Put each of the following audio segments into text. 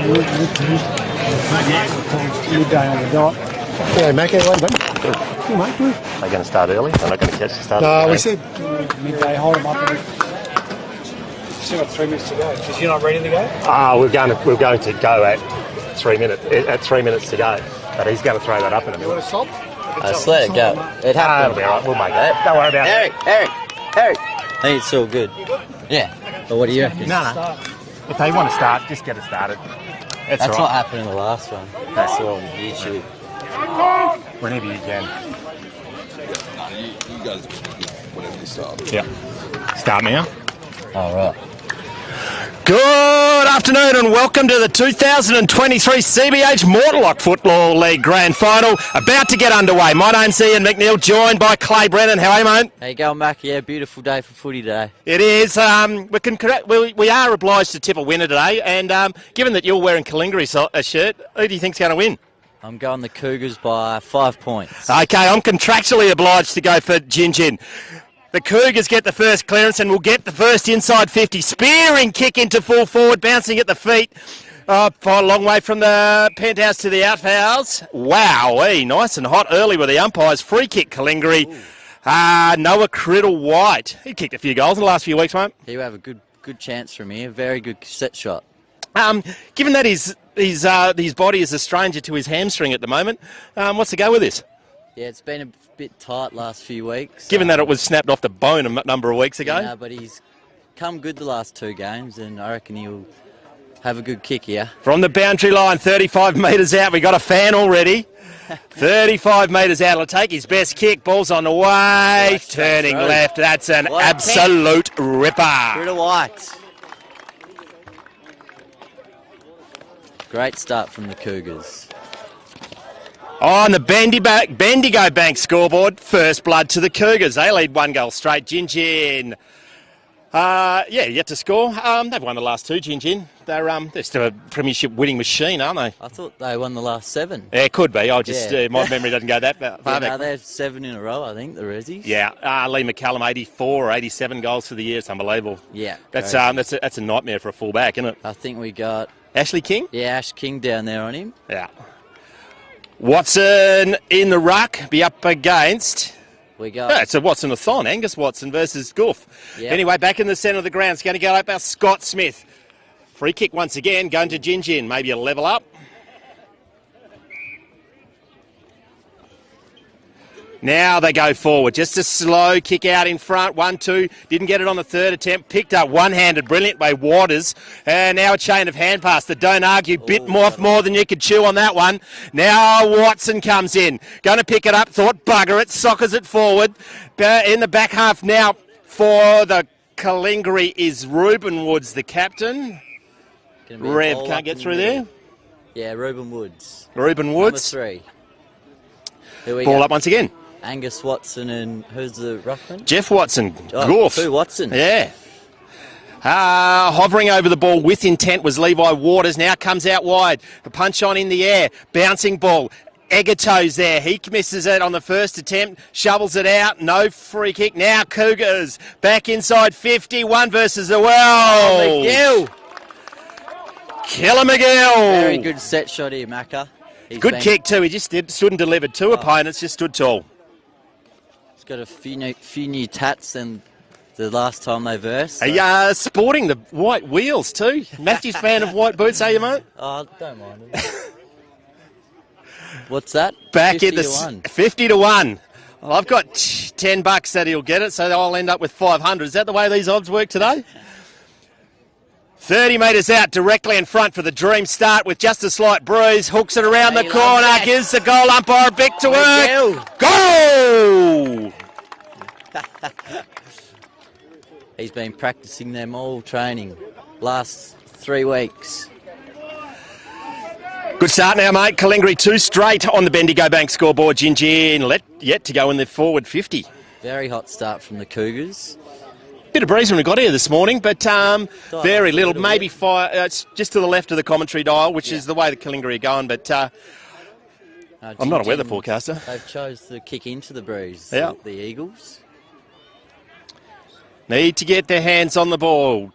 Midday on the dot. Yeah, Mac, hey, mate. Hey, mate, good. They're going to start early. They're not going to catch the start. No, we said midday, hold them up a bit. Still got 3 minutes to go. Because you're not ready to go? We're going to go at 3 minutes. At 3 minutes to go, but he's going to throw that up in a You want minute. to stop? Just let it go. It That'll happened. be all right. We'll make that. Don't worry about it. Eric. I think it's all good. Yeah. But what do you reckon? No. If they want to start, just get it started. That's all right. what happened in the last one. I saw on YouTube. Whenever you can. You guys whatever you start. Yeah. Start now. All right. Good afternoon and welcome to the 2023 CBH Mortlock Football League Grand Final. About to get underway. My name's Ian McNeil, joined by Clay Brennan. How are you, mate? How you going, Mac? Yeah, beautiful day for footy today. It is. We are obliged to tip a winner today, and given that you're wearing Calingiri shirt, who do you think's going to win? I'm going the Cougars by 5 points. Okay, I'm contractually obliged to go for Gingin. The Cougars get the first clearance and will get the first inside 50. Spearing kick into full forward, bouncing at the feet. For a long way from the penthouse to the outhouse. Wowee, nice and hot early with the umpires. Free kick, Calingiri. Noah Criddle-White. He kicked a few goals in the last few weeks, mate. He'll have a good chance from here. Very good set shot. Given that his body is a stranger to his hamstring at the moment, what's the go with this? Yeah, it's been a bit tight last few weeks. Given that it was snapped off the bone a number of weeks ago. Yeah, but he's come good the last 2 games, and I reckon he'll have a good kick here. From the boundary line, 35 metres out. We got a fan already. 35 metres out. He'll take his best kick. Ball's on the way. Turning left. That's an absolute ripper. Criddle-White. Great start from the Cougars. On the Bendigo Bank scoreboard, first blood to the Cougars. They lead 1 goal straight. Gingin. Yet to score. They've won the last 2, Gingin. They're still a premiership winning machine, aren't they? I thought they won the last 7. Yeah, it could be. My memory doesn't go that far back. No, they have 7 in a row, I think, the Rezzies. Yeah, Lee McCallum, 84 or 87 goals for the year. It's unbelievable. Yeah. That's a nightmare for a fullback, isn't it? I think we got... Ashley King? Yeah, Ash King down there on him. Yeah. Watson in the ruck, be up against... We got... it's a Watson-a-thon, Angus Watson versus Goof. Yep. Anyway, back in the centre of the ground, it's going to go up our Scott Smith. Free kick once again, going to Gingin, maybe a level up. Now they go forward. Just a slow kick out in front. 1-2. Didn't get it on the third attempt. Picked up one-handed. Brilliant by Waters. And now a chain of hand pass. The don't argue. Bit more than you could chew on that one. Now Watson comes in. Going to pick it up. Thought bugger it. Soccers it forward. In the back half now for the Calingiri is Reuben Woods, the captain. Rev can't get through there. Yeah, Reuben Woods. Reuben Woods. Number 3. Ball up once again. Angus Watson and who's the ruckman? Jeff Watson. Goof. Watson. Yeah. Hovering over the ball with intent was Levi Waters. Now comes out wide. A punch on in the air. Bouncing ball. Egato's there. He misses it on the first attempt. Shovels it out. No free kick. Now Cougars back inside 50. 1 versus the well. McGill. Killer McGill. Very good set shot here, Macca. Good kick too. He just stood and delivered. 2 opponents, just stood tall. He's got a few new tats than the last time they versed. So. Sporting the white wheels too. Matthew's fan of white boots, are you, mate? Oh, don't mind them. What's that? Back 50 in the to 1. 50 to 1. Well, I've got $10 that he'll get it, so I'll end up with 500. Is that the way these odds work today? 30 metres out, directly in front for the dream start with just a slight bruise. Hooks it around the corner, gives the goal umpire a bit to work. Goal! He's been practising them all training last 3 weeks. Good start now, mate. Calingiri 2 straight on the Bendigo Bank scoreboard. Gingin yet to go in the forward 50. Very hot start from the Cougars. Bit of breeze when we got here this morning, but very little. Maybe fire. It's just to the left of the commentary dial, which is the way the Calingiri are going. But I'm not a weather forecaster. They've chose to kick into the breeze. Yeah. The Eagles. Need to get their hands on the ball.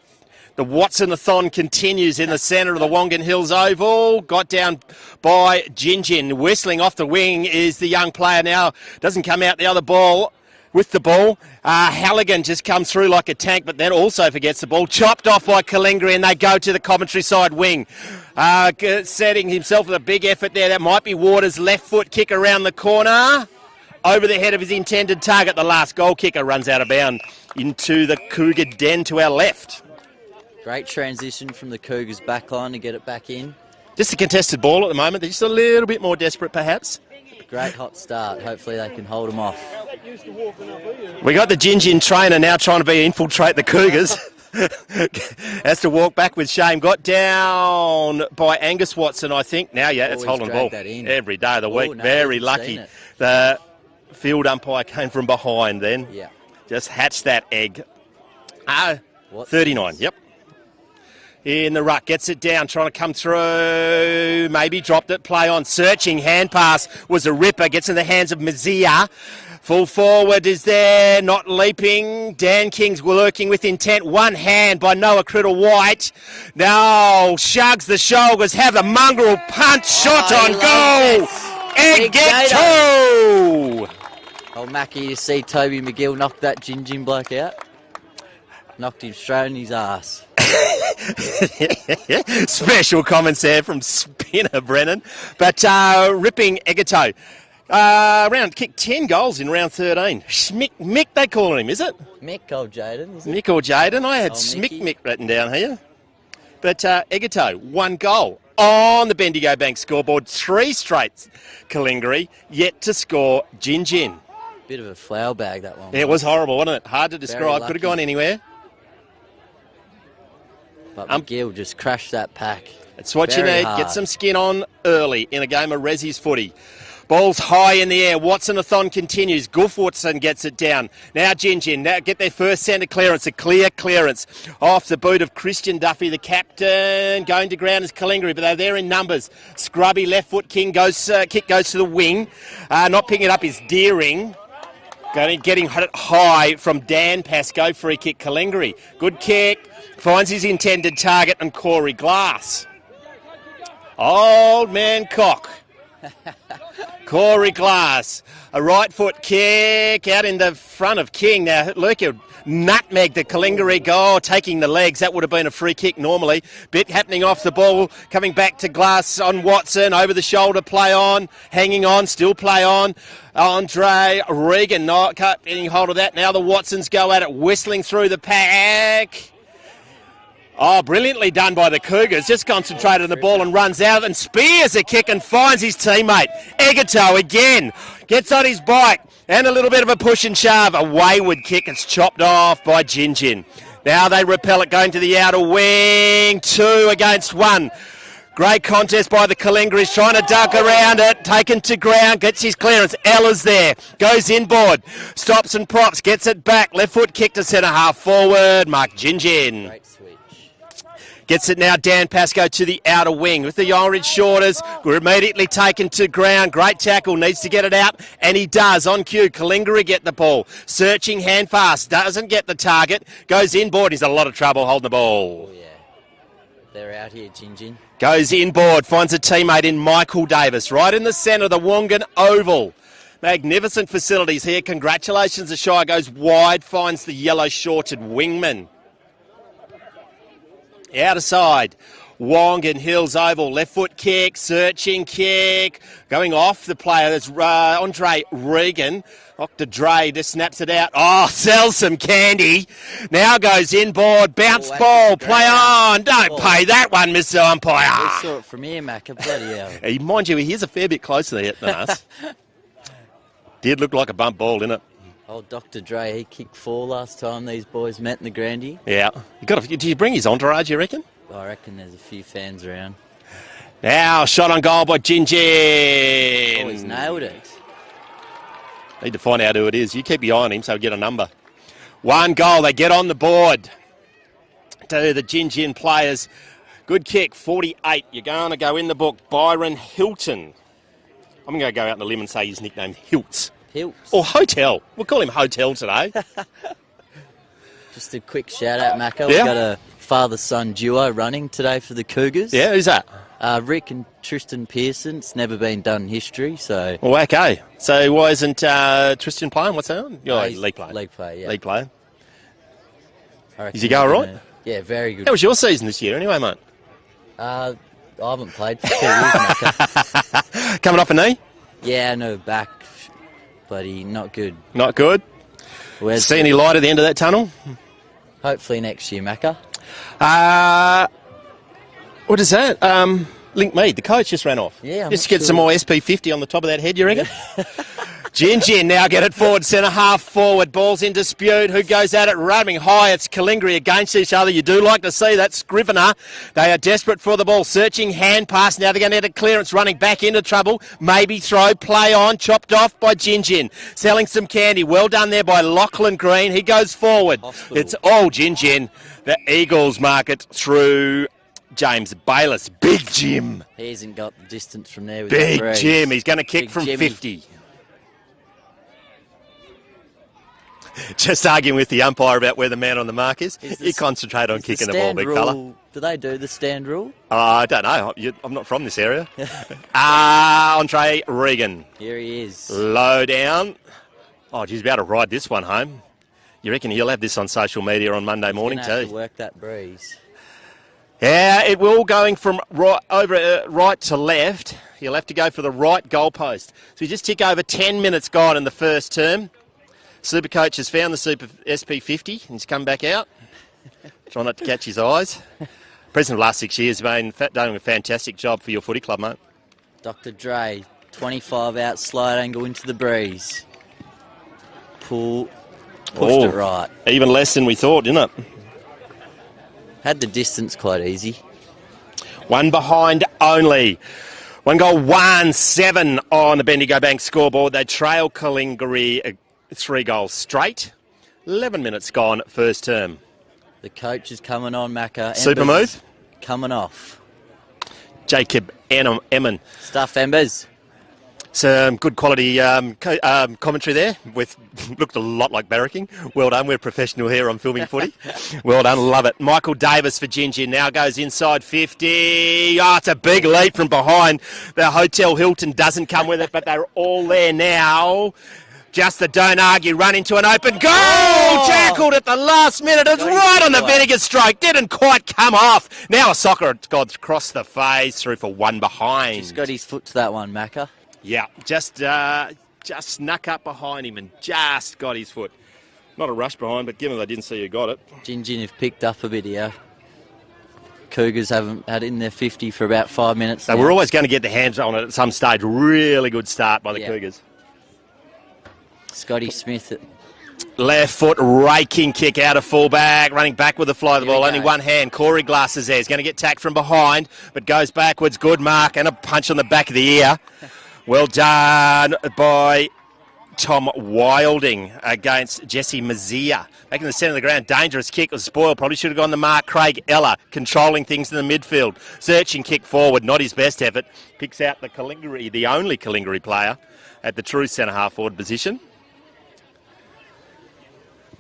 The Watson-a-thon continues in the centre of the Wongan Hills Oval. Got down by Gingin. Whistling off the wing is the young player now. Doesn't come out the other ball. With the ball, Halligan just comes through like a tank, but then also forgets the ball. Chopped off by Calingiri, and they go to the commentary side wing. Setting himself with a big effort there. That might be Waters' left foot kick around the corner. Over the head of his intended target. The last goal kicker runs out of bound into the Cougar den to our left. Great transition from the Cougars' backline to get it back in. Just a contested ball at the moment. They're just a little bit more desperate, perhaps. Great hot start. Hopefully they can hold them off. We got the Gingin trainer now trying to infiltrate the Cougars. Has to walk back with shame. Got down by Angus Watson, I think. Now, yeah, it's holding the ball every day of the week. No, very lucky. The field umpire came from behind then. Yeah. Just hatched that egg. 39, yep. In the ruck, gets it down, trying to come through, maybe dropped it, play on, searching, hand pass was a ripper, gets in the hands of Mazia. Full forward is there, not leaping. Dan King's working with intent. One hand by Noah Criddle-White. Now shugs the shoulders, have a mongrel punch, shot on goal. And get two. Old Mackie, you see Toby McGill knock that Gingin bloke out? Knocked him straight in his ass. Special comments there from Spinner Brennan. But ripping Egato. Kicked 10 goals in round 13. Mick, they call him, is it? Mick, old Jaden, isn't it? Mick or Jaden. I had Mick written down here. But Egato, 1 goal on the Bendigo Bank scoreboard. 3 straight Calingiri, yet to score Gingin. Bit of a flower bag, that one. Yeah, it was horrible, wasn't it? Hard to describe. Could have gone anywhere. But McGill just crashed that pack. That's what you need. Get some skin on early in a game of Resi's footy. Ball's high in the air. Watson-a-thon continues. Goof Watson gets it down. Now Gingin. Now get their first centre clearance. A clear clearance off the boot of Christian Duffy, the captain. Going to ground is Calingiri, but they're there in numbers. Scrubby left foot kick goes to the wing. Not picking it up is Deering. Getting it high from Dan Pascoe. Free kick Calingiri. Good kick. Finds his intended target and Corey Glass. Old man Cock. Corey Glass. A right foot kick out in the front of King. Now, Lurker nutmegged the Calingiri goal, taking the legs. That would have been a free kick normally. Bit happening off the ball. Coming back to Glass on Watson. Over the shoulder, play on. Hanging on, still play on. Andre Regan not getting hold of that. Now the Watsons go at it, whistling through the pack. Oh, brilliantly done by the Cougars. Just concentrated on the ball and runs out and spears a kick and finds his teammate. Egato again gets on his bike and a little bit of a push and shove. A wayward kick. It's chopped off by Gingin. Now they repel it going to the outer wing. 2 against 1. Great contest by the Calingiris, trying to duck around it, taken to ground, gets his clearance. Ella's there, goes inboard, stops and props, gets it back. Left foot kick to centre half forward. Mark Gingin. Great switch. Gets it now, Dan Pascoe to the outer wing with the orange shorters. We're immediately taken to ground. Great tackle, needs to get it out, and he does. On cue, Calingiri get the ball. Searching, hand fast, doesn't get the target. Goes inboard, he's in a lot of trouble holding the ball. Oh, yeah. They're out here, Gingin. Goes inboard, finds a teammate in Michael Davis, right in the centre of the Wongan Oval. Magnificent facilities here. Congratulations, the Shire goes wide, finds the yellow-shorted wingman. Outer side, Wongan Hills Oval, left foot kick, searching kick, going off the player. That's Andre Regan. Dr. Dre just snaps it out. Oh, sells some candy. Now goes inboard, bounce ball, play on. Don't pay that one, Mr. Umpire. We saw it from here, Macca. Bloody hell. Mind you, he is a fair bit closer than us. Did look like a bump ball, didn't it? Old Dr. Dre, he kicked 4 last time these boys met in the Grandy. Yeah. Did you bring his entourage, you reckon? I reckon there's a few fans around. Now, shot on goal by Gingin. Oh, he's nailed it. Need to find out who it is. You keep your eye on him so we get a number. 1 goal. They get on the board to the Gingin players. Good kick, 48. You're going to go in the book. Byron Hilton. I'm going to go out on the limb and say his nickname Hiltz. Hiltz. Or Hotel. We'll call him Hotel today. Just a quick shout out, Macca. We've got a father-son duo running today for the Cougars. Yeah, who's that? Rick and Tristan Pearson. It's never been done in history, so... Well, okay. So why isn't Tristan playing? What's that on? He's League player. League player, yeah. League player. I reckon Is he going he's right? gonna- Yeah, very good. How was your season this year anyway, mate? I haven't played for 2 years, Macca. Coming off a knee? Yeah, no, back. Bloody not good. Not good. Where's See any light at the end of that tunnel? Hopefully next year, Macca. What is that? Link Mead, the coach just ran off. Yeah, I'm just not get sure. some more SP50 on the top of that head, you reckon? Gingin now get it forward, centre half forward. Ball's in dispute. Who goes at it? Running high. It's Calingiri against each other. You do like to see that. Scrivener. They are desperate for the ball. Searching hand pass. Now they're going to get a clearance. Running back into trouble. Maybe throw. Play on. Chopped off by Gingin. Selling some candy. Well done there by Lachlan Green. He goes forward. Hospital. It's all Gingin. The Eagles mark it through James Bayliss. Big Jim. He hasn't got the distance from there with Big that breeze. Jim. He's going to kick Big from Jimmy. 50. Just arguing with the umpire about where the man on the mark is. You concentrate on Is kicking the stand ball, big rule- fella. Do they do the stand rule? I don't know. I'm not from this area. Andre Regan. Here he is. Low down. Oh, he's about to ride this one home. You reckon he'll have this on social media on Monday morning Gonna have to too? work that breeze. Yeah, it will going from right to left. He'll have to go for the right goalpost. So we just tick over 10 minutes gone in the first term. Supercoach has found the Super SP50 and he's come back out. Try not to catch his eyes. President of the last 6 years has been doing a fantastic job for your footy club, mate. Dr. Dre, 25 out, slide angle into the breeze. Pushed it right. Even less than we thought, didn't it? Had the distance quite easy. One behind only. 1 goal, 1-7 on the Bendigo Bank scoreboard. They trail Calingiri 3 goals straight. 11 minutes gone, first term. The coach is coming on, Macca. Super Embers move. Coming off. Jacob Eman. Stuff Embers. Some good quality commentary there. Looked a lot like barracking. Well done. We're professional here on filming footy. Well done. Love it. Michael Davis for Gingin now goes inside 50. Oh, it's a big lead from behind. The Hotel Hilton doesn't come with it, but they're all there now. Just the don't argue, run into an open goal! Tackled at the last minute. It's right on the vinegar stroke. Didn't quite come off. Now a soccer got across the face, through for one behind. He's got his foot to that one, Macca. Yeah, just snuck up behind him and just got his foot. Not a rush behind, but given they didn't see who got it. Gingin have picked up a bit here. Cougars haven't had it in their 50 for about 5 minutes They now. were always going to get their hands on it at some stage. Really good start by the Cougars. Scotty Smith. Left foot raking kick out of fullback, running back with the fly of the Here we ball. Only go. one hand. Corey Glass is there. He's going to get tacked from behind, but goes backwards. Good mark and a punch on the back of the ear. Well done by Tom Wilding against Jesse Mazia. Back in the centre of the ground, dangerous kick was spoiled. Probably should have gone to Mark Craig Ella, controlling things in the midfield. Searching kick forward, not his best effort. Picks out the Calingiri, the only Calingiri player at the true centre half forward position.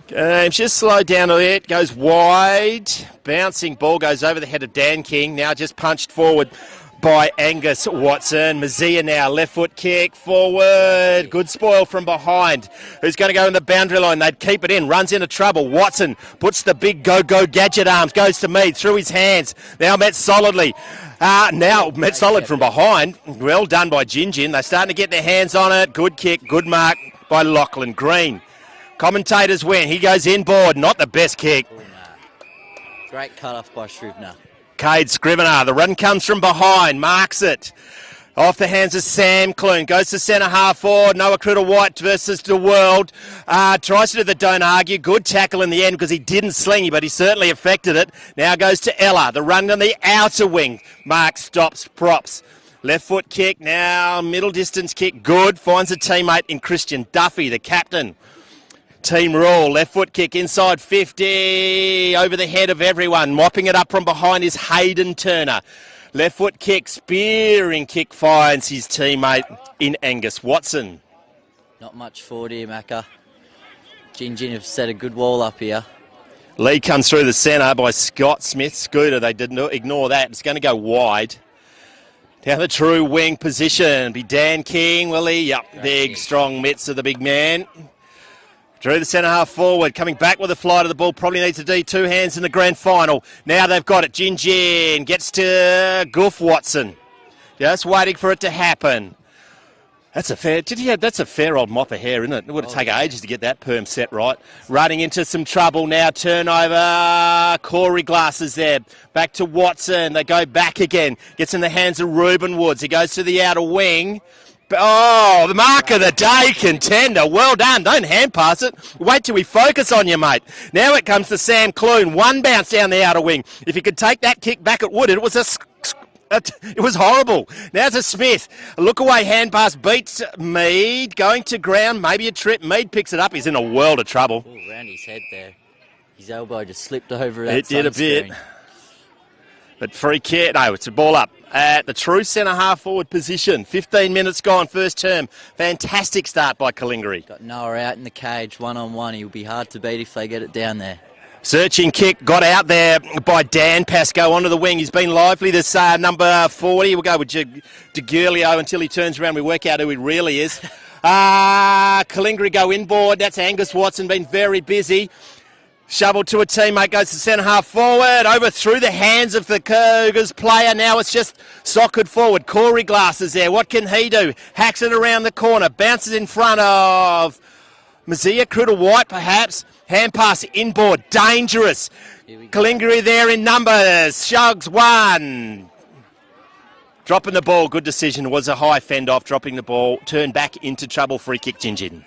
Game's just slowed down a bit, goes wide. Bouncing ball goes over the head of Dan King. Now just punched forward by Angus Watson. Mazia now, left foot kick, forward. Good spoil from behind. Who's going to go in the boundary line? They'd keep it in, runs into trouble. Watson puts the big go-go gadget arms, goes to Mead, through his hands. Now met solidly. Now met solid from behind. Well done by Gingin. They're starting to get their hands on it. Good kick, good mark by Lachlan Green. Commentators win. He goes inboard. Not the best kick. Great cut off by Scrivener. Cade Scrivener. The run comes from behind. Marks it. Off the hands of Sam Clune. Goes to centre half forward. Noah Criddle-White versus the world. Tries to do the don't argue. Good tackle in the end because he didn't sling, but he certainly affected it. Now goes to Ella. The run on the outer wing. Mark stops, props. Left foot kick. Now middle distance kick. Good. Finds a teammate in Christian Duffy, the captain. Team rule, left foot kick inside 50, over the head of everyone. Mopping it up from behind is Hayden Turner. Left foot kick, spearing kick finds his teammate in Angus Watson. Not much forward here, Macca. Gingin have set a good wall up here. Lead comes through the centre by Scott Smith. Scooter, they didn't ignore that. It's going to go wide. Down the true wing position. Be Dan King, will he? Yep, big, strong mitts of the big man. Drew the centre half forward, coming back with a fly to the ball. Probably needs to do 2 hands in the grand final. Now they've got it. Gingin gets to Goof Watson. Just waiting for it to happen. That's a fair old mop of hair, isn't it? It would have taken ages to get that perm set right. Running into some trouble now. Turnover. Corey Glasses there. Back to Watson. They go back again. Gets in the hands of Ruben Woods. He goes to the outer wing. Oh, the mark of the day, contender. Well done. Don't hand pass it. Wait till we focus on you, mate. Now it comes to Sam Clune. 1 bounce down the outer wing. If he could take that kick back, it would. It was horrible. Now to Smith. A look away hand pass beats Mead. Going to ground. Maybe a trip. Mead picks it up. He's in a world of trouble. Ooh, around his head there. His elbow just slipped over that. It did a bit. But free kick. No, it's a ball up at the true centre half forward position. 15 minutes gone, first term. Fantastic start by Calingiri. Got Noah out in the cage, 1-on-1. He'll be hard to beat if they get it down there. Searching kick got out there by Dan Pascoe onto the wing. He's been lively, this number 40. We'll go with DeGurlio until he turns around. We work out who he really is. Calingiri go inboard. That's Angus Watson, been very busy. Shovel to a teammate, goes to centre half forward, over through the hands of the Cougars player. Now it's just socked forward. Corey Glasses there. What can he do? Hacks it around the corner, bounces in front of Mazia Criddle White, perhaps. Hand pass inboard, dangerous. Calingiri there in numbers. Shugs 1. Dropping the ball, good decision. It was a high fend off, dropping the ball. Turned back into trouble, free kick, Gingin.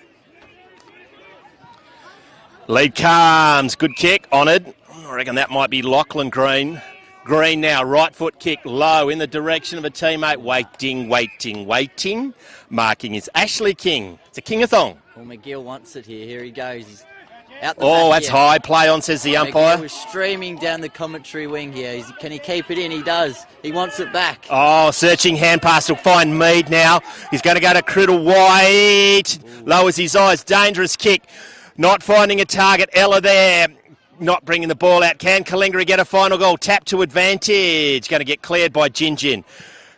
Lead comes, good kick, honoured. I reckon that might be Lachlan Green. Green now, right foot kick, low in the direction of a teammate. Waiting. Marking is Ashley King. It's a king-a-thong. Well, McGill wants it here. Here he goes. He's out the back that's here. High play on, says the umpire. McGill was streaming down the commentary wing here. Can he keep it in? He does. He wants it back. Oh, searching hand pass will find Mead now. He's going to go to Criddle White. Ooh. Lowers his eyes. Dangerous kick. Not finding a target. Ella there. Not bringing the ball out. Can Calingiri get a final goal? Tap to advantage. Going to get cleared by Gingin.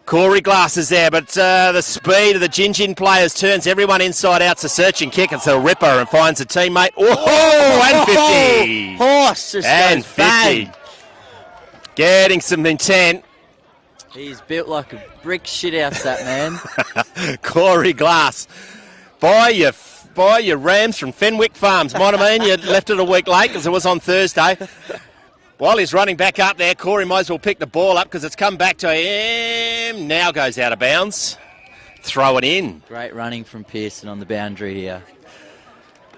Corey Glasses there, but the speed of the Gingin players turns everyone inside out. It's a searching kick. It's a ripper and finds a teammate. Oh, and 50. Horse just and 50. Bang. Getting some intent. He's built like a brick shit house, that man. Corey Glass. Buy your rams from Fenwick Farms. Might have been you left it a week late because it was on Thursday. While he's running back up there, Corey might as well pick the ball up because it's come back to him. Now goes out of bounds. Throw it in. Great running from Pearson on the boundary here.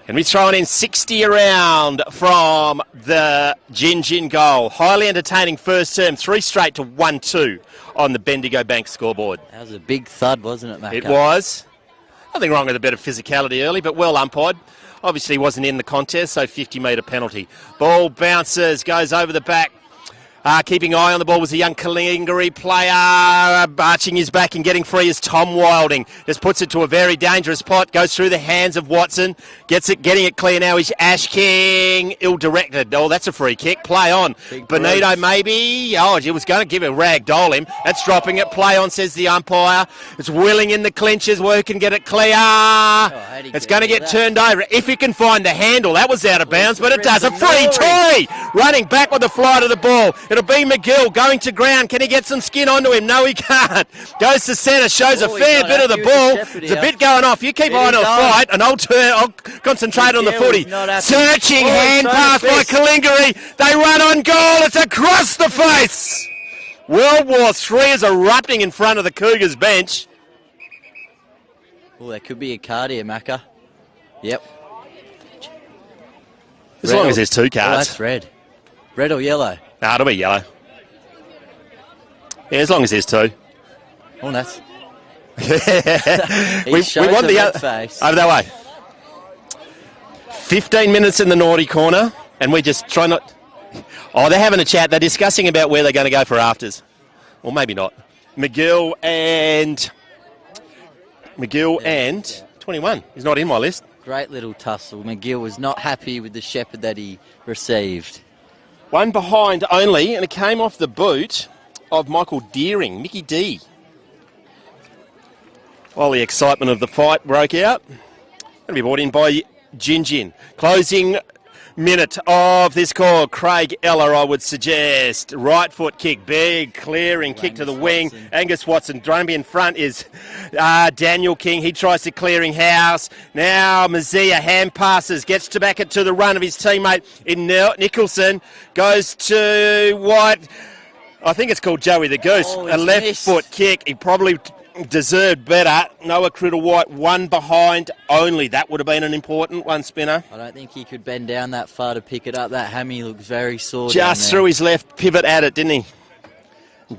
And we throw it in 60 around from the Gingin goal. Highly entertaining first term. 3 straight to 1-2 on the Bendigo Bank scoreboard. That was a big thud, wasn't it, Macca? It was. Nothing wrong with a bit of physicality early, but well umpired. Obviously he wasn't in the contest, so 50-metre penalty. Ball bounces, goes over the back. Keeping eye on the ball was a young Calingiri player. Arching his back and getting free is Tom Wilding. Just puts it to a very dangerous pot. Goes through the hands of Watson. Gets it, getting it clear now is Ash King. Ill-directed. Oh, that's a free kick. Play on. Benito maybe. Oh, he was going to give a rag doll him. That's dropping it. Play on, says the umpire. It's Willing in the clinches. Working, get it clear. It's going to get turned over. If he can find the handle. That was out of bounds, but it does. A free toy. Running back with the fly to the ball. It'll be McGill going to ground. Can he get some skin onto him? No, he can't. Goes to centre, shows a fair bit of the ball. There's a bit going off. You keep eye on the fight, and I'll concentrate on the footy. Searching hand pass by Calingiri. They run on goal. It's across the face. World War III is erupting in front of the Cougars bench. Oh, there could be a card here, Macca. Yep. As long as there's 2 cards. Oh, that's red. Red or yellow? No, it'll be yellow. Yeah, as long as there's 2. Oh, that's... we want the other face. Over that way. 15 minutes in the naughty corner, and we just try not... Oh, they're having a chat. They're discussing about where they're going to go for afters. Or maybe not. McGill and 21. He's not in my list. Great little tussle. McGill was not happy with the shepherd that he received. One behind only, and it came off the boot of Michael Deering, Mickey D. While the excitement of the fight broke out, going to be brought in by Gingin. Closing minute of this call. Craig Eller, I would suggest. Right foot kick, big clearing kick to the wing. Angus Watson. Drumby in front is Daniel King. He tries to clearing house. Now Mazia hand passes, gets to back it to the run of his teammate in Nicholson. Goes to White. I think it's called Joey the Goose. A left missed. foot kick. He probably deserved better. Noah Criddle-White, one behind only. That would have been an important one, Spinner. I don't think he could bend down that far to pick it up. That hammy looks very sore. Just threw his left pivot at it, didn't he?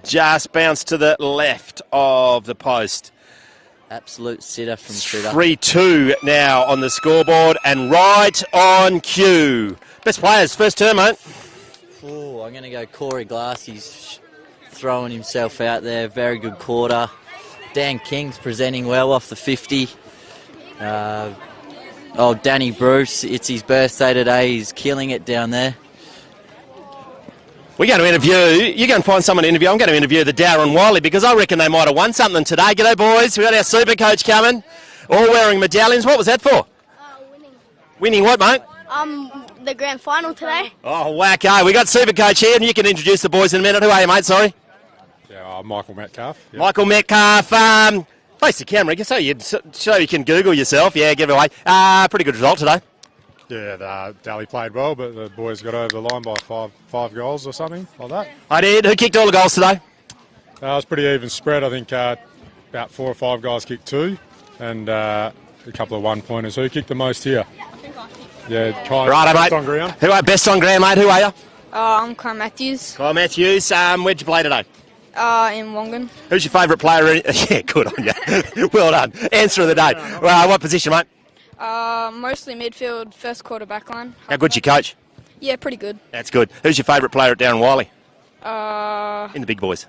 Just bounced to the left of the post. Absolute sitter from Critter. 3-2 now on the scoreboard and right on cue. Best players, first term, mate. Oh, I'm going to go Corey Glass. He's throwing himself out there. Very good quarter. Dan King's presenting well off the 50. Danny Bruce, it's his birthday today. He's killing it down there. We're going to interview, you're going to find someone to interview. I'm going to interview the Darren Wiley because I reckon they might have won something today. G'day, boys. We've got our super coach coming, all wearing medallions. What was that for? Winning. Winning what, mate? The grand final today. Oh, wacko. We got super coach here and you can introduce the boys in a minute. Who are you, mate? Sorry. Yeah, Michael Metcalf. Yep. Michael Metcalf, face the camera so you can Google yourself. Yeah, give it away. Pretty good result today. Yeah, Daly played well, but the boys got over the line by five goals or something like that. I did. Who kicked all the goals today? It was pretty even spread. I think about 4 or 5 guys kicked 2 and a couple of one-pointers. Who kicked the most here? Yeah, Right, best mate. on ground. Who are best on ground, mate? Who are you? I'm Kyle Matthews, Kyle Matthews. Where'd you play today? in Wongan. Who's your favourite player? Yeah, good on you. Well done. Answer of the day. What position, mate? Mostly midfield, first quarter back line. How good's your coach? Yeah, pretty good. That's good. Who's your favourite player at Darren Wiley? In the big boys.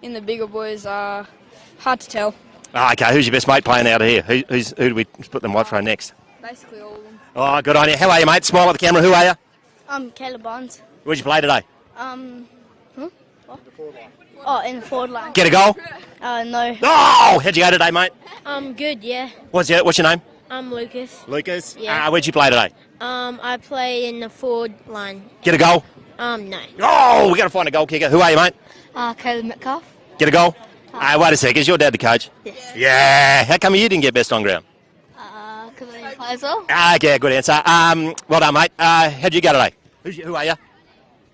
In the bigger boys, hard to tell. Okay, who's your best mate playing out of here? Who do we put them right for next? Basically all of them. Oh, good on you. How are you, mate? Smile at the camera. Who are you? Caleb Barnes. Where'd you play today? In the forward line. Get a goal? No. Oh, how'd you go today, mate? Good, yeah. What's your name? I'm Lucas. Lucas. Yeah. Where'd you play today? I play in the forward line. Get a goal? No. Oh, we got to find a goal kicker. Who are you, mate? Caleb Metcalf. Get a goal? Wait a sec. Is your dad the coach? Yes. Yeah. How come you didn't get best on ground? Because I didn't play as well. Okay, good answer. Well done, mate. How'd you go today? Who are you?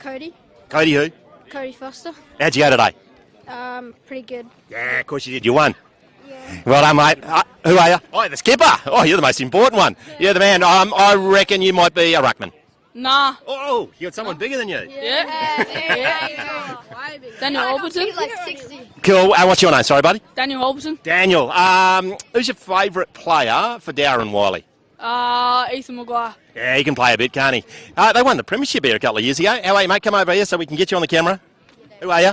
Cody. Cody who? Cody Foster. How'd you go today? Pretty good. Yeah, of course you did. You won. Well done, mate. Who are you? Oh, the skipper. Oh, you're the most important one. You're the man. I reckon you might be a ruckman. Nah. Oh, you got someone bigger than you. Yeah. Daniel Holberton. Like 60. Cool. What's your name? Sorry, buddy. Daniel Holberton. Daniel. Who's your favourite player for Darren Wiley? Ethan Maguire. Yeah, he can play a bit, can't he? They won the premiership here a couple of years ago. How are you, mate? Come over here so we can get you on the camera. Who are you?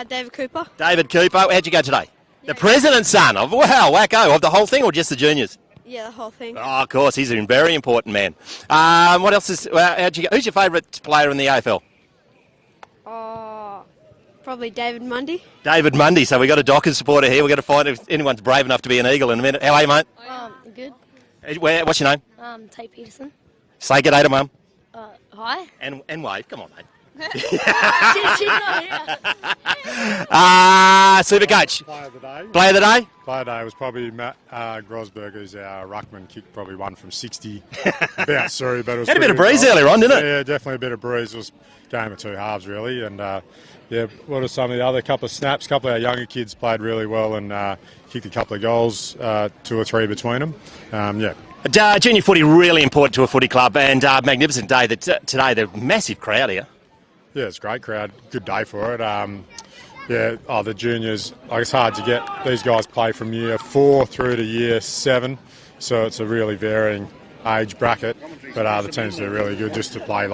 David Cooper. David Cooper. How'd you go today? The president's son. Wow, wacko. Of the whole thing or just the juniors? Yeah, the whole thing. Oh, of course. He's a very important man. What else is... how'd you go? Who's your favourite player in the AFL? Probably David Mundy. David Mundy. So we've got a Dockers supporter here. We've got to find if anyone's brave enough to be an Eagle in a minute. How are you, mate? Good. What's your name? Tate Peterson. Say good day to Mum. Hi. And wave. Come on, mate. She's not here. Super coach. Player of the day. Player of the day? Player of the day was probably Matt Grosberg, who's our ruckman. Kicked probably 1 from 60. About Surrey, but it was Had a bit of pretty breeze good. earlier on, didn't it? Yeah, definitely a bit of breeze. It was a game of 2 halves, really. And, what are some of the other couple of snaps? A couple of our younger kids played really well and kicked a couple of goals, 2 or 3 between them. Junior footy really important to a footy club and magnificent day today. The massive crowd here. Yeah, it's a great crowd. Good day for it. The juniors, it's hard to get. These guys play from year 4 through to year 7, so it's a really varying age bracket. But the teams are really good just to play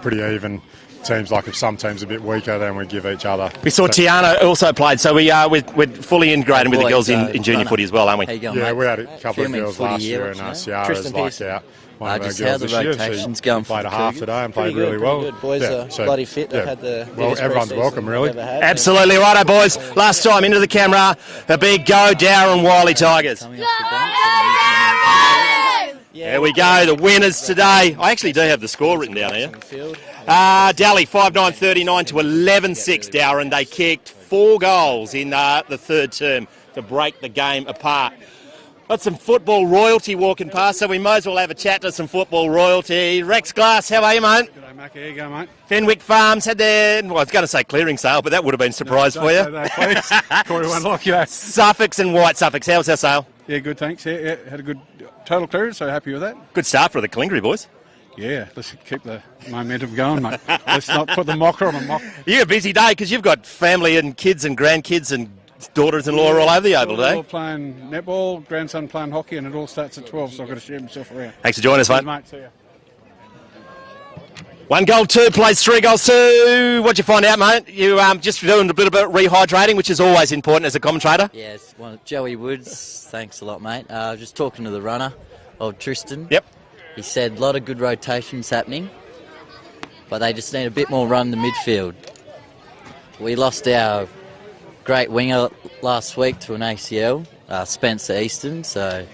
pretty even. Teams if some teams are a bit weaker, then we give each other. We saw Tiana also played, so we're fully integrated with the girls in junior footy as well, aren't we? How you going, Yeah, mate? we had a couple of Filming girls footy last here, year, and watching that. Ciara's Tristan Pearson. one of our Just girls how the this year. rotation's She going for played the a half Cougars? today and Pretty played really good, well. pretty good. Boys are so, bloody fit. They've had the well, biggest everyone's pre-season welcome, they've really. ever had. Absolutely righto, boys. Last time into the camera, a big go, Darren Wiley Tigers. Coming off the bench. There we go, the winners today. I actually do have the score written down here. Daly, 5-9-39 to 11-6, Darren. They kicked 4 goals in the third term to break the game apart. Got some football royalty walking past, so we might as well have a chat to some football royalty. Rex Glass, how are you, mate? G'day, Mac. How you going, mate? Fenwick Farms had their, well, I was going to say clearing sale, but that would have been a surprise for you. No, please. Corey Wonlock, yeah. Suffolk's and White Suffolk's, how was our sale? Yeah, good, thanks. Yeah, had a good total clearance, so happy with that. Good start for the Calingiri boys. Yeah, let's keep the momentum going, mate. Let's not put the mocker on a mock. You're a busy day because you've got family and kids and grandkids and daughters-in-law all over the Oval We're today. all playing netball, grandson playing hockey, and it all starts at 12, so I've got to share myself around. Thanks for joining us, Cheers, mate. mate. See ya. 1 goal, 2 plays, 3 goals, 2. What'd you find out, mate? You just doing a bit of rehydrating, which is always important as a commentator. Yes, Joey Woods. Thanks a lot, mate. Just talking to the runner of Tristan. Yep. He said a lot of good rotations happening, but they just need a bit more run in the midfield. We lost our great winger last week to an ACL, Spencer Easton, so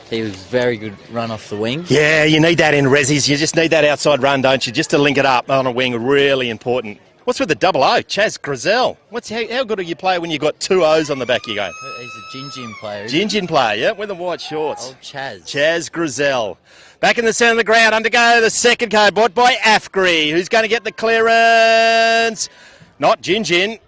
he was very good run off the wing. Yeah, you need that in resis. You just need that outside run, don't you? Just to link it up on a wing, really important. What's with the double O? Chaz Grizel. How good are you play when you've got 2 O's on the back of your game? He's a Gingin player. isn't he? Gingin player, yeah, with the white shorts. Old Chaz. Chaz Grizel. Back in the centre of the ground, undergo the second code bought by Afgri. Who's going to get the clearance? Not Gingin.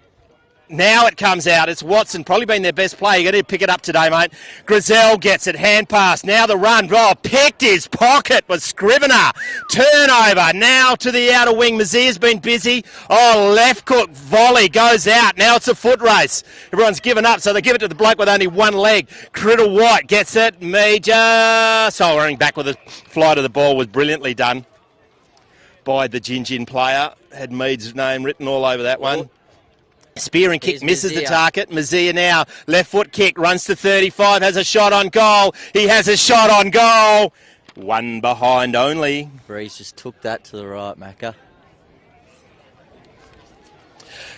Now it comes out. It's Watson, probably been their best player. You've got to pick it up today, mate. Grizel gets it, hand pass. Now the run. Oh, picked his pocket was Scrivener. Turnover. Now to the outer wing. Mazia's been busy. Oh, left hook volley goes out. Now it's a foot race. Everyone's given up, so they give it to the bloke with only one leg. Critter White gets it. Major soldiering back with the flight of the ball was brilliantly done by the Gingin player. Had Mead's name written all over that one. Spear and kick, Here's misses the Mazia. target. Mazia now, left foot kick, runs to 35, has a shot on goal. He has a shot on goal. 1 behind only. Breeze just took that to the right, Macca.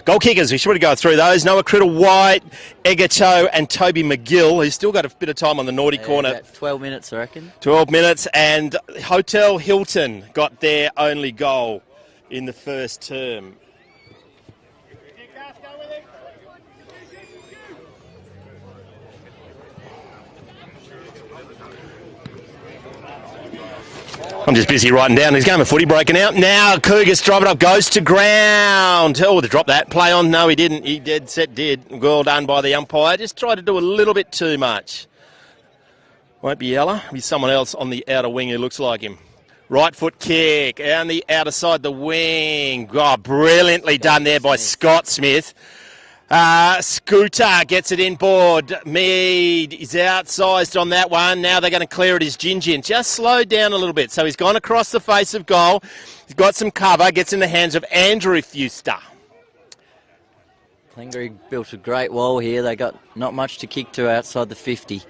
Goal kickers, we should go through those. Noah Critter White, Egato and Toby McGill, who's still got a bit of time on the naughty corner. About 12 minutes, I reckon. 12 minutes, and Hotel Hilton got their only goal in the first term. I'm just busy writing down his game of footy breaking out. Now Cougars drive it up, goes to ground. Oh, they dropped that. Play on. No, he didn't. He dead set did. Well done by the umpire. Just tried to do a little bit too much. Won't be Ella. Be someone else on the outer wing who looks like him. Right foot kick. On the outer side, the wing. Oh, brilliantly done there by Scott Smith. Scooter gets it inboard. Mead is outsized on that one. Now they're going to clear it as Gingin. Just slowed down a little bit. So he's gone across the face of goal. He's got some cover. Gets in the hands of Andrew Fuster. Calingiri built a great wall here. They got not much to kick to outside the 50.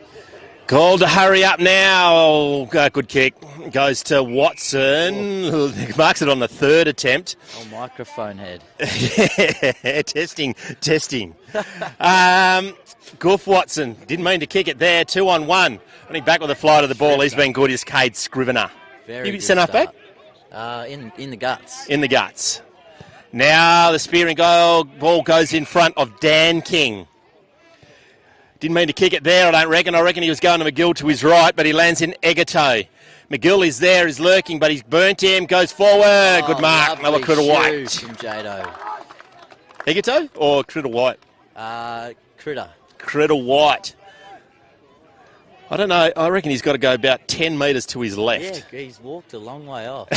Called to hurry up now. Oh, good kick. Goes to Watson. Marks it on the 3rd attempt. Oh, microphone head. Yeah, testing. Goof Watson. Didn't mean to kick it there. 2-on-1. I think back with the flight of the ball. He's been good. He's Cade Scrivener. Very You good sent off back? start. In the guts. In the guts. Now the spearing goal. Ball goes in front of Dan King. Didn't mean to kick it there, I don't reckon. I reckon he was going to McGill to his right, but he lands in Egato. McGill is there, is lurking, but he's burnt him, goes forward. Good mark. Another Critter White. From Jado. Egato or Critter White? Critter. Critter White. I don't know. I reckon he's got to go about 10 metres to his left. Yeah, he's walked a long way off.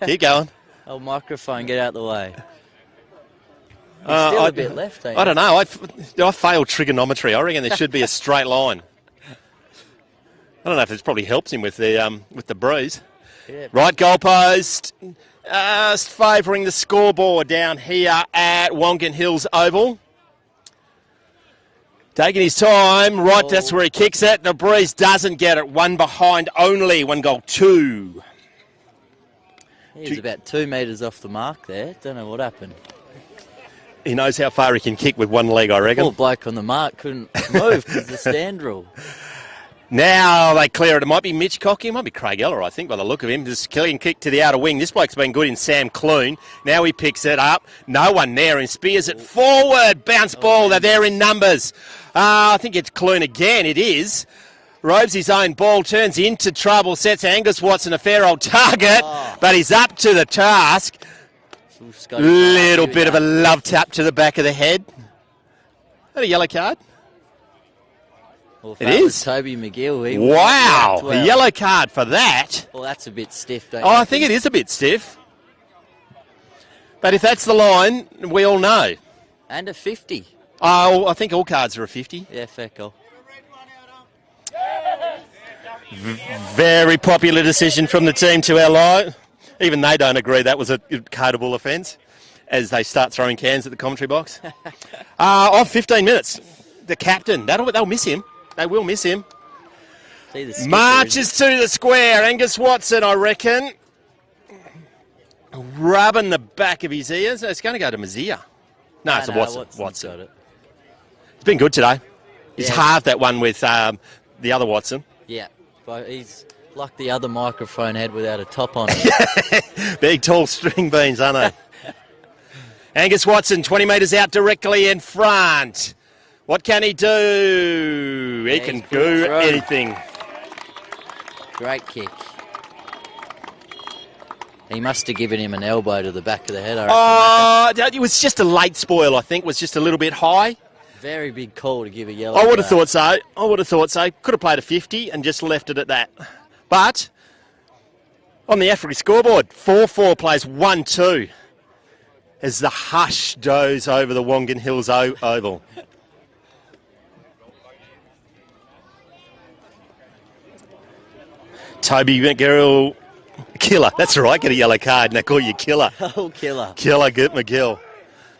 Keep going. Oh, microphone, get out the way. Still a bit left, ain't I don't know. I failed trigonometry. I reckon there should be a straight line. I don't know if it probably helps him with the breeze. Yeah. Right goalpost. Favouring the scoreboard down here at Wongan Hills Oval. Taking his time, right, that's where he kicks it. The Breeze doesn't get it. One behind only, 1-2. He was about 2 metres off the mark there. Don't know what happened. He knows how far he can kick with one leg, I reckon. Poor bloke on the mark couldn't move because of the stand rule. Now they clear it. It might be Mitch Cocky. It might be Craig Eller, I think, by the look of him. Just killing kick to the outer wing. This bloke's been good in Sam Clune. Now he picks it up. No one there and spears it forward. Bounce ball. They're there in numbers. I think it's Clune again. It is. Robes his own ball. Turns into trouble. Sets Angus Watson a fair old target. But he's up to the task. Little bit of a love tap to the back of the head. Is that a yellow card? Well, it is. Toby McGill. Wow, a yellow card for that. Well, that's a bit stiff, don't you? I think? think it is a bit stiff. But if that's the line, we all know. And a 50. Oh, I think all cards are a 50. Yeah, fair call. Very popular decision from the team to our line. Even they don't agree that was a cardable offence as they start throwing cans at the commentary box. 15 minutes. The captain, they'll miss him. They will miss him. Marches to the square. Angus Watson, I reckon. Rubbing the back of his ears. It's going to go to Mazia. No, it's a Watson. Got it. It's been good today. He's halved that one with the other Watson. Yeah, but he's like the other microphone head without a top on it. Big, tall string beans, aren't they? Angus Watson, 20 metres out directly in front. What can he do? He can do anything. Great kick. He must have given him an elbow to the back of the head, I reckon. It was just a late spoil, I think. It was just a little bit high. Very big call to give a yellow. I would have thought so. Could have played a 50 and just left it at that. But on the Africa scoreboard, 4-4 plays 1-2 as the hush goes over the Wongan Hills Oval. Toby McGill, killer. That's right, get a yellow card and they call you killer. Oh, killer. Killer Gert McGill.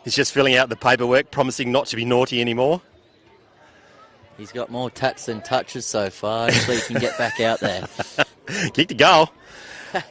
He's just filling out the paperwork, promising not to be naughty anymore. He's got more tats than touches so far. Hopefully he can get back out there. Kick the goal.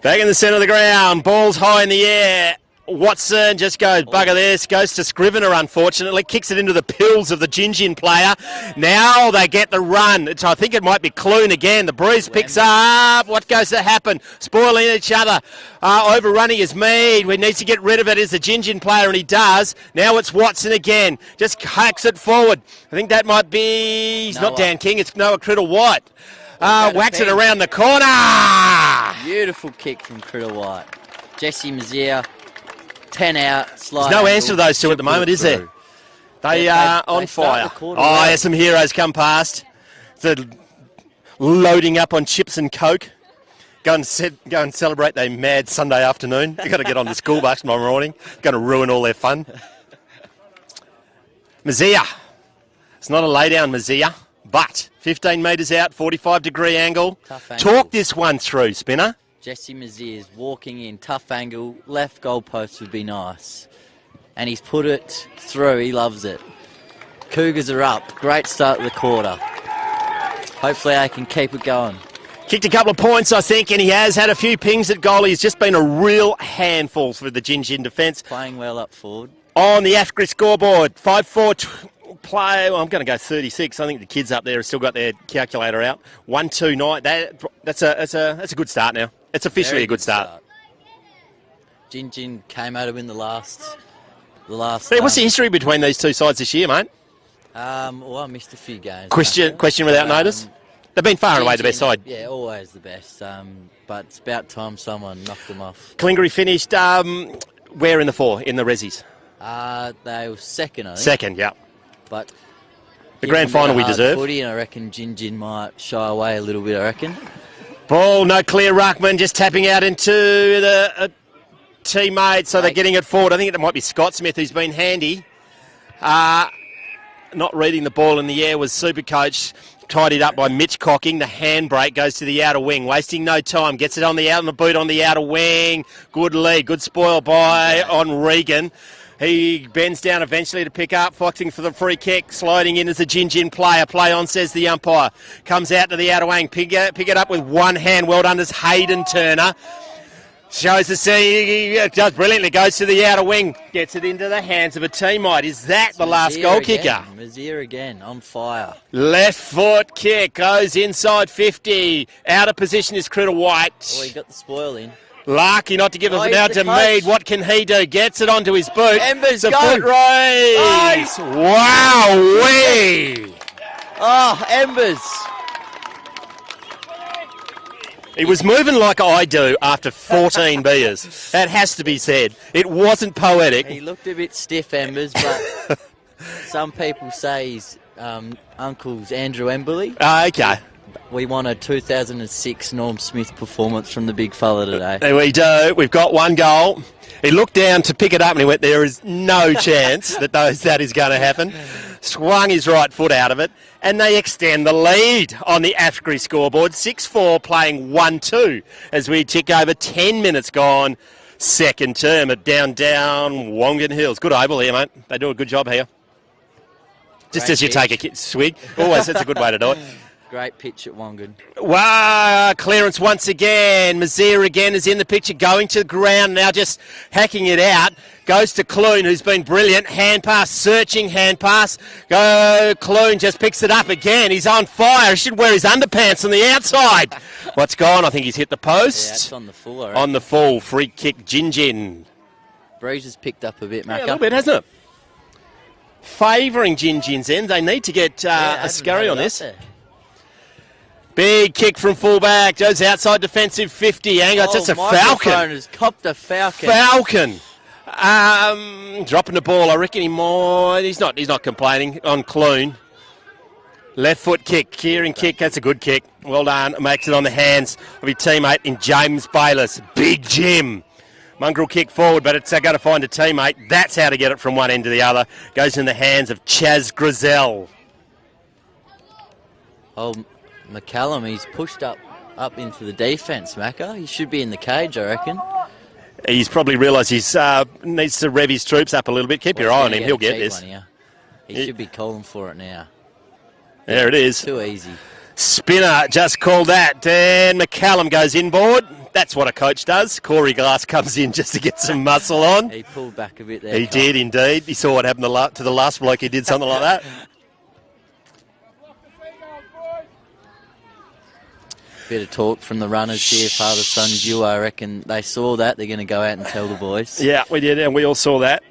Back in the centre of the ground. Ball's high in the air. Watson just goes, bugger this, goes to Scrivener, unfortunately, kicks it into the pills of the Gingin player. Now they get the run. I think it might be Clune again. The Breeze picks up. What goes to happen? Spoiling each other. Overrunning is Mead. We need to get rid of it as the Gingin player, and he does. Now it's Watson again. Just hacks it forward. I think that might be, he's not Dan King, it's Noah Criddle-White. Whacks it around the corner. Beautiful kick from Criddle-White. Jesse Mazier. 10 out, slide. There's no answer to those two at the moment, is there? They are on fire. Yeah, some heroes come past. They're loading up on chips and Coke. Go and celebrate their mad Sunday afternoon. They've got to get on the school bus tomorrow morning. Going to ruin all their fun. Mazia. It's not a lay down, Mazia, but 15 metres out, 45-degree angle. Talk this one through, Spinner. Jesse Mazier's walking in, tough angle, left goalpost would be nice. And he's put it through, he loves it. Cougars are up, great start of the quarter. Hopefully I can keep it going. Kicked a couple of points, I think, and he has had a few pings at goal. He's just been a real handful for the Gingin defence. Playing well up forward. On the AFCRI scoreboard, 5-4 play. Well, I'm going to go 36. I think the kids up there have still got their calculator out. 1-2-9. That's a good start now. It's officially a good start. Gingin came at him in the last. Hey, what's the history between these two sides this year, mate? Well, I missed a few games. Question without notice. They've been far and away the best side. Yeah, always the best. But it's about time someone knocked them off. Calingiri finished where in the four in the Resis? They were second, I think. Second, yeah. But the grand final we deserve. Footy, and I reckon Gingin might shy away a little bit. I reckon. Ball, no clear ruckman, just tapping out into the teammate, so they're getting it forward. I think it might be Scott Smith who's been handy. Not reading the ball in the air was Supercoach. Tidied up by Mitch Cocking. The handbrake goes to the outer wing, wasting no time. Gets it on the boot on the outer wing. Good lead, good spoil by on Regan. He bends down eventually to pick up, foxing for the free kick, sliding in as a Gingin player. Play on, says the umpire. Comes out to the outer wing, pick it up with one hand. Well done as Hayden Turner. Shows the sea, he does brilliantly, goes to the outer wing, gets it into the hands of a teammate. Is that the last goal kicker? Mazier again, on fire. Left foot kick, goes inside 50. Out of position is Critter White. Oh, he got the spoil in. Lucky not to give it out to Mead. What can he do? Gets it onto his boot. Embers, the go. Foot race. Wow-wee. Oh, Embers. He was moving like I do after 14 beers. That has to be said. It wasn't poetic. He looked a bit stiff, Embers, but some people say his uncle's Andrew Emberley. Okay. We want a 2006 Norm Smith performance from the big fella today. There we do. We've got one goal. He looked down to pick it up and he went, there is no chance that is going to happen. Swung his right foot out of it, and they extend the lead on the Afgri scoreboard. 6-4 playing 1-2 as we tick over 10 minutes gone. Second term at down Wongan Hills. Good oval here, mate. They do a good job here. Just Great as you pitch. take a swig. Always, that's a good way to do it. Great pitch at Wongan. Wow, clearance once again. Mazier again is in the picture, going to the ground now, just hacking it out. Goes to Clune, who's been brilliant. Hand pass, searching hand pass. Clune just picks it up again. He's on fire. He should wear his underpants on the outside. What's gone? I think he's hit the post. Yeah, it's on the full, I reckon. On the full, free kick, Gingin. Breeze has picked up a bit, Macca. Yeah, a little bit, hasn't it? Favouring Gingin's end. They need to get a scurry on this. Big kick from fullback. Goes outside defensive 50. Hang on, it's a Falcon. Has copped a Falcon. Falcon. Dropping the ball. I reckon he's not complaining on Clune. Left foot kick. Kieran kick. That's a good kick. Well done. Makes it on the hands of his teammate in James Bayliss. Big Jim. Mongrel kick forward, but it's got to find a teammate. That's how to get it from one end to the other. Goes in the hands of Chaz Grizel. Oh, McCallum, he's pushed up into the defence, Macca. He should be in the cage, I reckon. He's probably realised he needs to rev his troops up a little bit. Keep your eye on him. He'll get this. He should be calling for it now. There it is. Too easy. Spinner just called that. And McCallum goes inboard. That's what a coach does. Corey Glass comes in just to get some muscle on. He pulled back a bit there. He did indeed. He saw what happened to the last bloke who did something like that. Bit of talk from the runners here, father, son, duo. I reckon they saw that. They're going to go out and tell the boys. Yeah, we did, and we all saw that.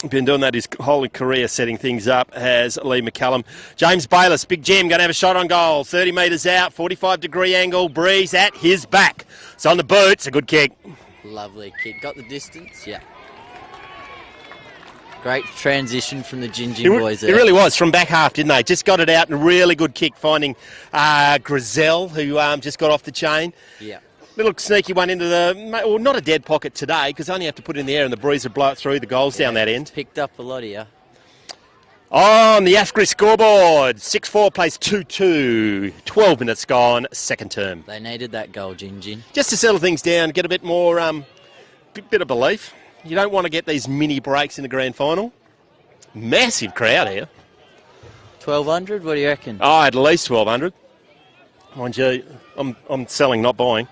Been doing that his whole career, setting things up, has Lee McCallum. James Bayliss, Big Jim, going to have a shot on goal. 30 metres out, 45-degree angle, breeze at his back. It's on the boots, a good kick. Lovely kick. Got the distance, yeah. Great transition from the Gingin boys there. It really was, from back half, didn't they? Just got it out, and a really good kick, finding Grizel, who just got off the chain. Yeah. Little sneaky one into well, not a dead pocket today, because only have to put it in the air and the breeze would blow it through the goals down that end. Picked up a lot here. On the Afgri scoreboard, 6-4 plays 2-2. 12 minutes gone, second term. They needed that goal, Gingin. Just to settle things down, get a bit more, bit of belief. You don't want to get these mini breaks in the grand final. Massive crowd here. 1,200, what do you reckon? Oh, at least 1,200. Mind you, I'm selling, not buying.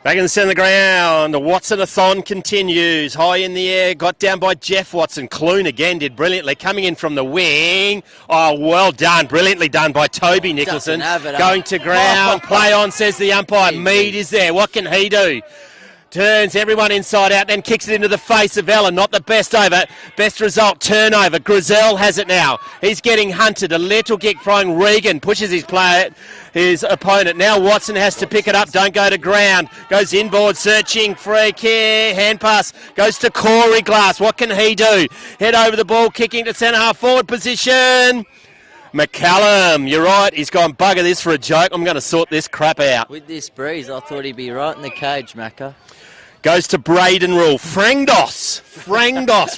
Back in the centre of the ground, the Watson-a-thon continues. High in the air, got down by Jeff Watson. Clune again did brilliantly. Coming in from the wing. Oh, well done. Brilliantly done by Toby Nicholson. Going to ground. Play on, says the umpire. Mead is there. What can he do? Turns everyone inside out, then kicks it into the face of Ellen. Not the best over. Best result, turnover. Grizel has it now. He's getting hunted. A little kick from Regan. Pushes his opponent. Now Watson has to pick it up. Don't go to ground. Goes inboard, searching. Free kick. Hand pass. Goes to Corey Glass. What can he do? Head over the ball, kicking to centre half forward position. McCallum, you're right. He's gone, bugger this for a joke. I'm going to sort this crap out. With this breeze, I thought he'd be right in the cage, Macca. Goes to Braden Rule. Frangdos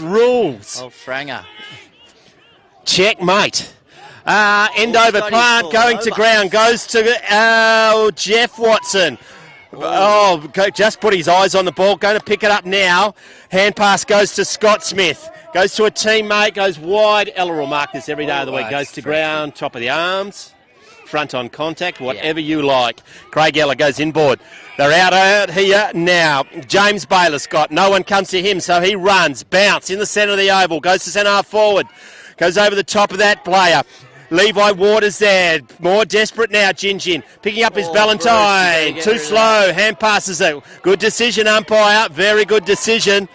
rules. Oh, Franger. Checkmate. End over plant, going to ground. Goes to Jeff Watson. Oh, just put his eyes on the ball. Going to pick it up now. Hand pass goes to Scott Smith. Goes to a teammate. Goes wide. Ella will mark this every day of the week. Goes to ground. Top of the arms. Front on contact. Whatever you like. Craig Ella goes inboard. They're out here now. James Bayless got. No one comes to him, so he runs. Bounce in the centre of the oval. Goes to centre half forward. Goes over the top of that player. Levi Waters there. More desperate now, Gingin. Picking up his Ballantyne. Bruce, Too slow. Hand passes it. Good decision, umpire. Very good decision.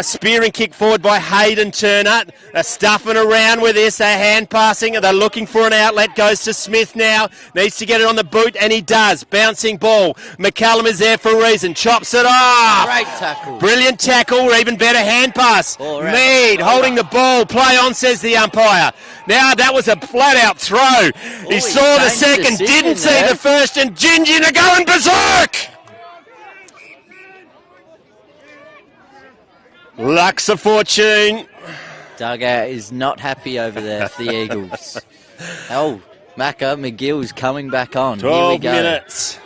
Spearing kick forward by Hayden Turner. They're stuffing around with this. They're hand passing. They're looking for an outlet. Goes to Smith now. Needs to get it on the boot, and he does. Bouncing ball. McCallum is there for a reason. Chops it off. Great tackle. Brilliant tackle. Even better hand pass. Mead holding the ball. Play on, says the umpire. Now that was a flat-out throw. He saw the second, didn't see the first, and Gingin are going berserk. Lucks of fortune. Dugout is not happy over there for the Eagles. Oh, McGill's coming back on. 12 minutes.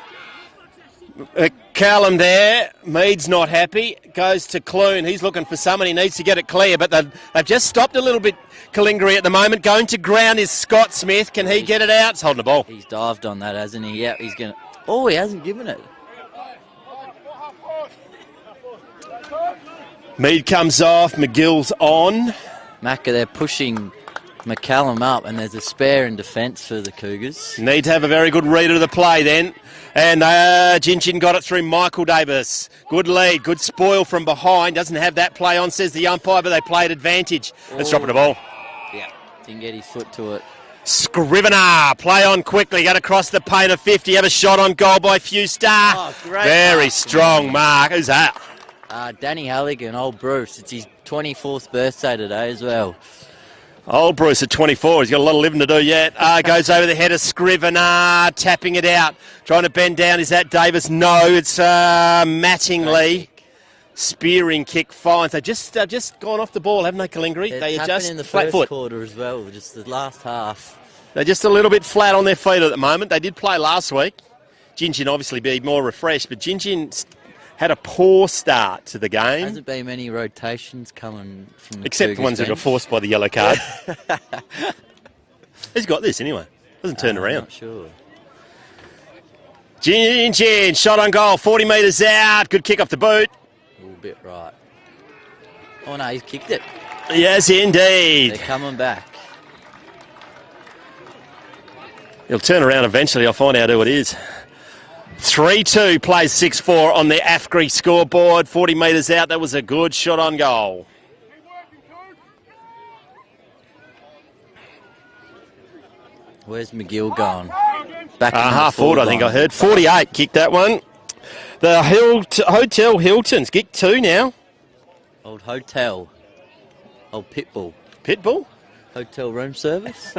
Callum there. Mead's not happy. Goes to Clune. He's looking for someone. He needs to get it clear, but they've just stopped a little bit. Calingiri at the moment. Going to ground is Scott Smith. Can he get it out? He's holding the ball. He's dived on that, hasn't he? Yeah, he's going to... Oh, he hasn't given it. Mead comes off. McGill's on. Macca, they're pushing McCallum up, and there's a spare in defence for the Cougars. Need to have a very good reader of the play then. And Gingin got it through Michael Davis. Good lead, good spoil from behind. Doesn't have that play on, says the umpire, but they played advantage. Let's drop it the ball. Yeah, didn't get his foot to it. Scrivener, play on quickly, got across the paint of 50, have a shot on goal by Fewstar. Oh, great very mark. strong mark. Who's that? Danny Halligan, old Bruce. It's his 24th birthday today as well. Old Bruce at 24. He's got a lot of living to do yet. Goes over the head of Scrivener, tapping it out. Trying to bend down. Is that Davis? No, it's Mattingly. Spearing kick finds. They've just gone off the ball, haven't they, Calingiri? They just in the flat first foot. quarter as well, just the last half. They're just a little bit flat on their feet at the moment. They did play last week. Gingin obviously be more refreshed, but Gingin had a poor start to the game. Hasn't been many rotations coming from the except the ones that were forced by the yellow card. He's got this anyway. Doesn't turn around. Not sure. Gingin, shot on goal, 40 metres out. Good kick off the boot. A little bit right. Oh no, he's kicked it. Yes, indeed. They're coming back. He'll turn around eventually. I'll find out who it is. 3-2 plays 6-4 on the AFGRI scoreboard. 40 metres out. That was a good shot on goal. Where's McGill gone? Back half forward, I think I heard. 48 kicked that one. The Hotel Hilton's kicked 2 now. Old hotel. Old Pitbull. Pitbull? Hotel room service.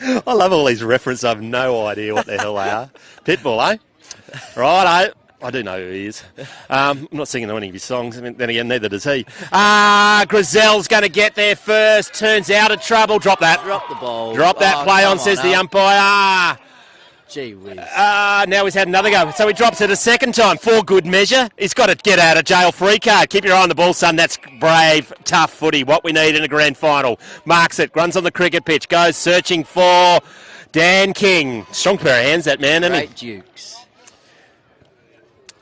I love all these references. I have no idea what the hell they are. Pitbull, eh? Righto. I do know who he is. I'm not singing any of his songs. I mean, then again, neither does he. Grizel's going to get there first. Turns out of trouble. Drop that. Drop the ball. Drop that play on, says the umpire. Gee whiz. Now he's had another go. So he drops it a second time for good measure. He's got to get out of jail free card. Keep your eye on the ball, son. That's brave, tough footy. What we need in a grand final. Marks it. Runs on the cricket pitch. Goes searching for Dan King. Strong pair of hands, that man, isn't he? Great Dukes.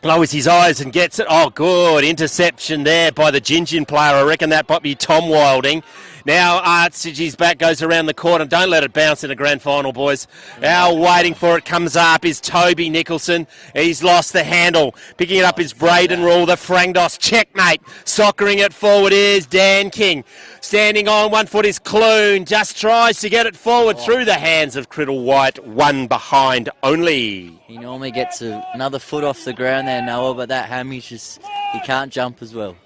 Lowers his eyes and gets it. Oh, good. Interception there by the Gingin player. I reckon that might be Tom Wilding. Now Artsigi's back, goes around the corner. Don't let it bounce in the grand final, boys. Now waiting for it, comes up is Toby Nicholson. He's lost the handle. Picking it up is Braden Rule, the Frangdos. Checkmate. Soccering it forward is Dan King. Standing on 1 foot is Clune. Just tries to get it forward through the hands of Criddle White. One behind only. He normally gets another foot off the ground there, Noah, but that hammy's just, he can't jump as well.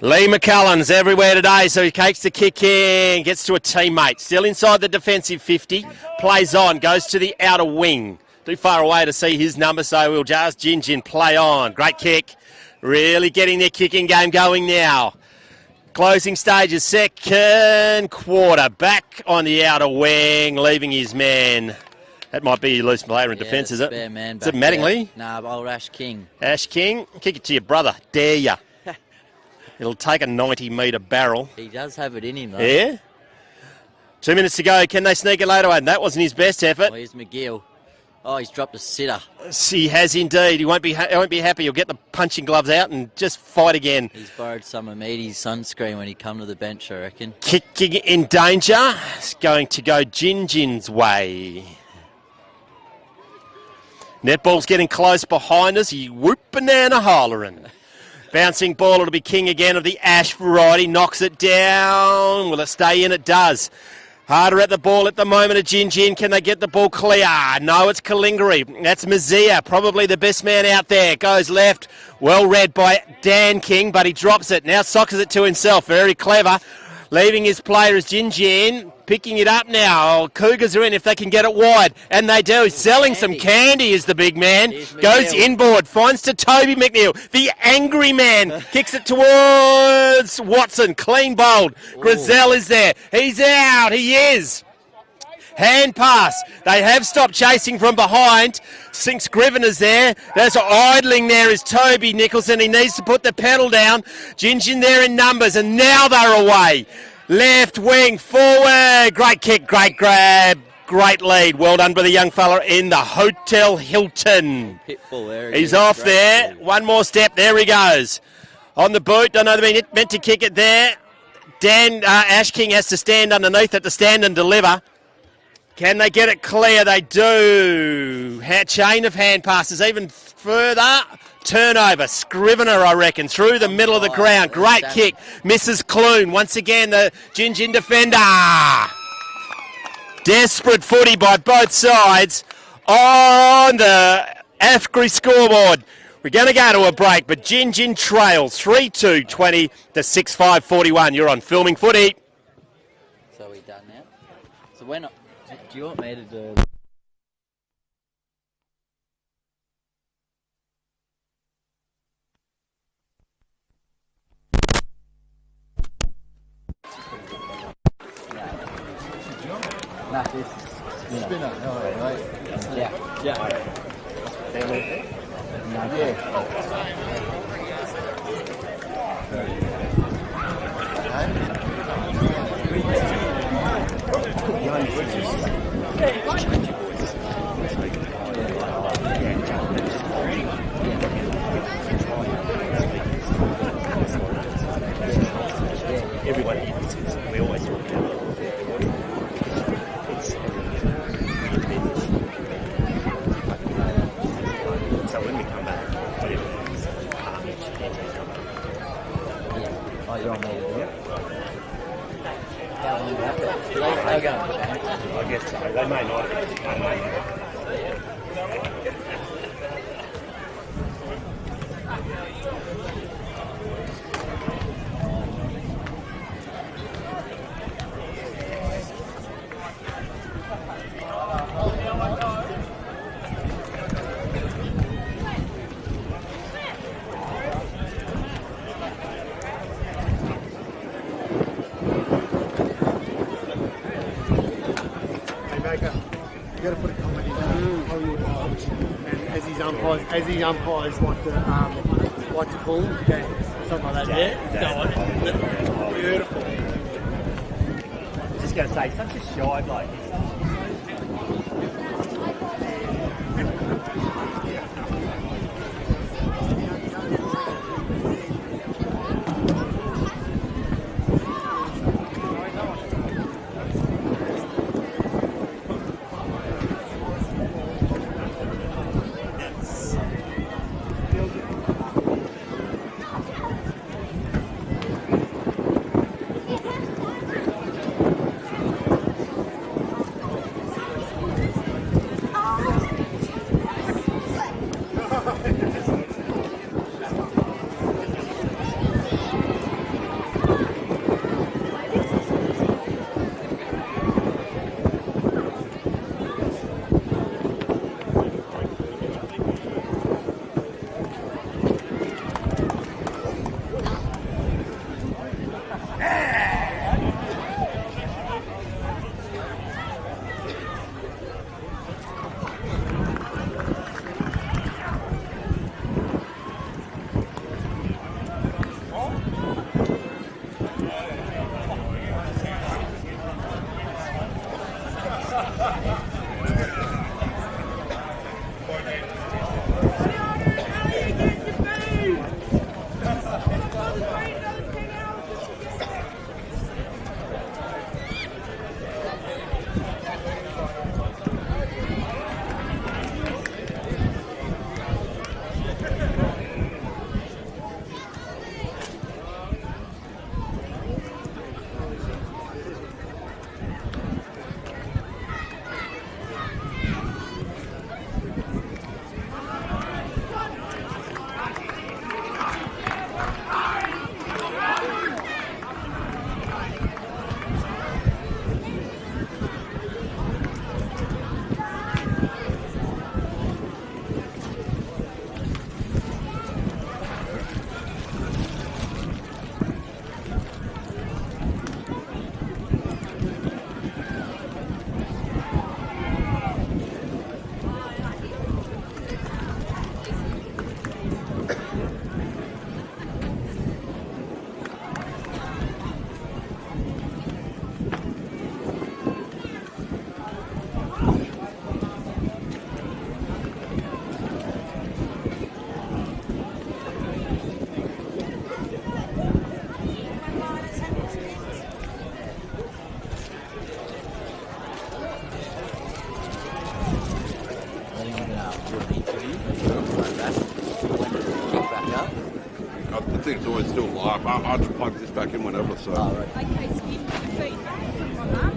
Lee McCullen's everywhere today, so he takes the kick in, gets to a teammate. Still inside the defensive 50, plays on, goes to the outer wing. Too far away to see his number, so we'll just Gingin play on. Great kick. Really getting their kicking game going now. Closing stages, second quarter. Back on the outer wing, leaving his man That might be your loose player in Yeah, defence, is it? spare man Is it back Mattingly? there. Nah, old Ash King. Ash King, kick it to your brother. Dare ya. It'll take a 90-metre barrel. He does have it in him, though. Yeah? 2 minutes to go. Can they sneak it later on? That wasn't his best effort. Oh, here's McGill. Oh, he's dropped a sitter. He has indeed. He won't be happy. He'll get the punching gloves out and just fight again. He's borrowed some of Meaty's sunscreen when he come to the bench, I reckon. Kicking in danger. It's going to go Gingin's way. Netball's getting close behind us. He whoop banana hollering. Bouncing ball, it'll be King again of the Ash variety. Knocks it down. Will it stay in? It does. Harder at the ball at the moment at Gingin. Can they get the ball clear? No, it's Calingiri. That's Mazia, probably the best man out there. Goes left. Well read by Dan King, but he drops it. Now sockers it to himself. Very clever. Leaving his player is Gingin. Picking it up now. Cougars are in if they can get it wide. And they do. Selling some candy is the big man. Goes inboard. Finds to Toby McNeil. The angry man. Kicks it towards Watson. Clean bowled. Grizel is there. He's out. He is. Hand pass. They have stopped chasing from behind. Sinks Scriven is there. There's idling there is Toby Nicholson. He needs to put the pedal down. Gingin there in numbers. And now they're away. Left wing, forward. Great kick, great grab, great lead. Well done by the young fella in the Hotel Hilton. Pitbull there. He's off there. Lead. One more step. There he goes. On the boot. Don't know they're meant to kick it there. Ash King has to stand underneath it to stand and deliver. Can they get it clear? They do. Chain of hand passes even further. Turnover. Scrivener, I reckon, through the middle of the ground. Great kick. Misses Clune. Once again, the Gingin defender. Desperate footy by both sides on the AFGRI scoreboard. We're going to go to a break, but Gingin trails 3-2-20 to 6-5-41. You're on Filming Footy. So we done now? So when... Do you want me to do... Nah, this is spinner. Right? Yeah. Everyone here, we always talk about it. So when we come back, whatever it is, Oh, you're on there, yeah? How long is that? I guess so. They may not. You got to put a comedy and as he umpires what to call him, something like that. Yeah, beautiful. I was just going to say, such a shy bloke. we're still live. I'll just plug this back in whenever. So. Okay, so give me feedback on that.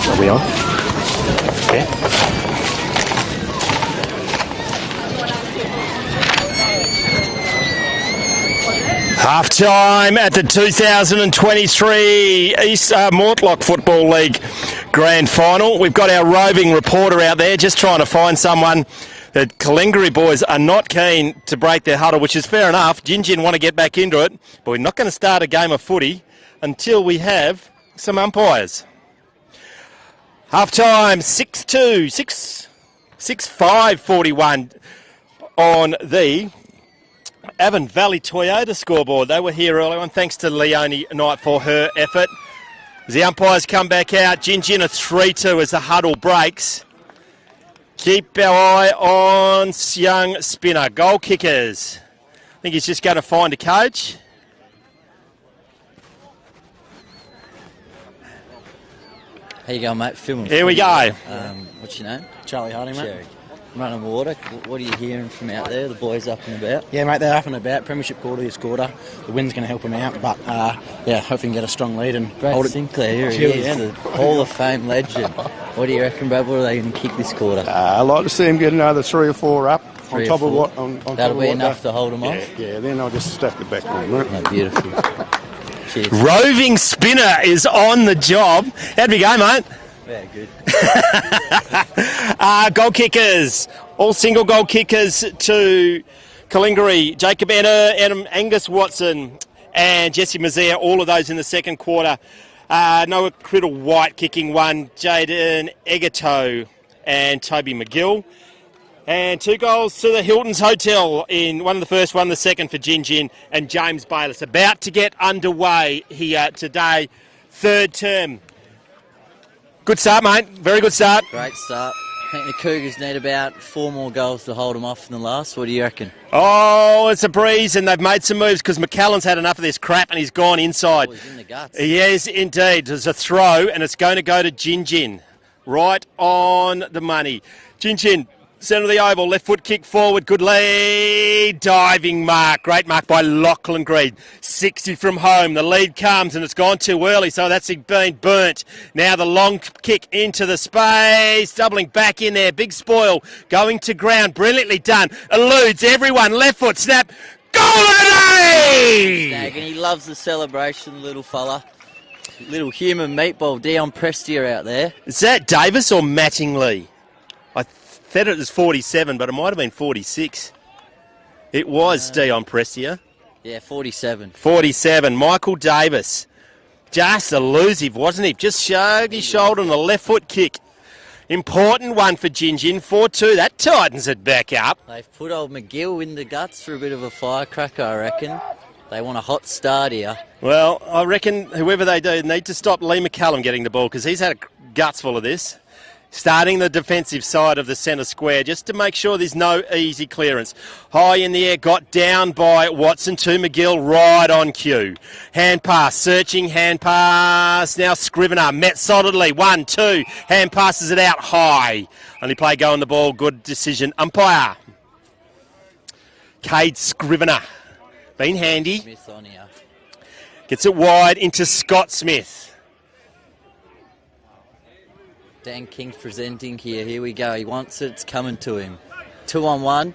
Are we on? Yeah. Half time at the 2023 East Mortlock Football League Grand Final. We've got our roving reporter out there just trying to find someone. The Calingiri boys are not keen to break their huddle, which is fair enough. Gingin want to get back into it, but we're not going to start a game of footy until we have some umpires. Half time, 6-2, 6-5-41 on the Avon Valley Toyota scoreboard. They were here earlier on, thanks to Leonie Knight for her effort. As the umpires come back out, Gingin a 3-2 as the huddle breaks. Keep our eye on young Spinner. Goal kickers. I think he's just going to find a coach. How you going, mate? Filming. Here we go. What's your name? Charlie Harding, mate. Sherry. Running water. What are you hearing from out there? The boys up and about? Yeah, mate, they're up and about. Premiership quarter this quarter. The wind's going to help them out, but yeah, hopefully we can get a strong lead and Brad hold it. Sinclair, here he is, the Hall of Fame legend. What do you reckon, Brad? What are they going to kick this quarter? I'd like to see him get another 3 or 4 up Three on or top of four. what. On top That'll of be what enough they- to hold them off? Yeah, then I'll just stack it back on, mate. No, beautiful. Cheers. Roving Spinner is on the job. How'd we go, mate? Yeah, good. Goal kickers. All single goal kickers to Calingiri. Jacob Enner, Angus Watson and Jesse Mazia, all of those in the second quarter. Noah Criddle White kicking one. Jaden Egato and Toby McGill. And 2 goals to the Hilton's Hotel in one of the first, one the second for Gingin and James Bayliss. About to get underway here today. Third term. Good start, mate. Very good start. Great start. I think the Cougars need about 4 more goals to hold them off than the last. What do you reckon? Oh, it's a breeze, and they've made some moves because McCallan's had enough of this crap and he's gone inside. Oh, he's in the guts. Yes, indeed. There's a throw, and it's going to go to Gingin. Right on the money. Gingin, centre of the oval, left foot kick forward, good lead, diving mark. Great mark by Lachlan Green. 60 from home. The lead comes, and it's gone too early, so that's been burnt. Now the long kick into the space, doubling back in there. Big spoil, going to ground. Brilliantly done. Eludes everyone. Left foot snap. Goal of the day! And he loves the celebration, little fella. Little human meatball, Dion Prestia out there. Is that Davis or Mattingly? I said it was 47, but it might have been 46. It was Dion Prestia. Yeah, 47. 47, Michael Davis. Just elusive, wasn't he? Just shrugged his shoulder on the left foot kick. Important one for Gingin, 4-2. That tightens it back up. They've put old McGill in the guts for a bit of a firecracker, I reckon. They want a hot start here. Well, I reckon whoever they do need to stop Lee McCallum getting the ball because he's had a guts full of this. Starting the defensive side of the centre square just to make sure there's no easy clearance. High in the air, got down by Watson to McGill, right on cue. Hand pass, searching hand pass. Now Scrivener, met solidly, 1-2. Hand passes it out high. Only play go on the ball, good decision. Umpire. Cade Scrivener. Been handy. Smith on here. Gets it wide into Scott Smith. Dan King's presenting here. Here we go. He wants it. It's coming to him. 2-on-1.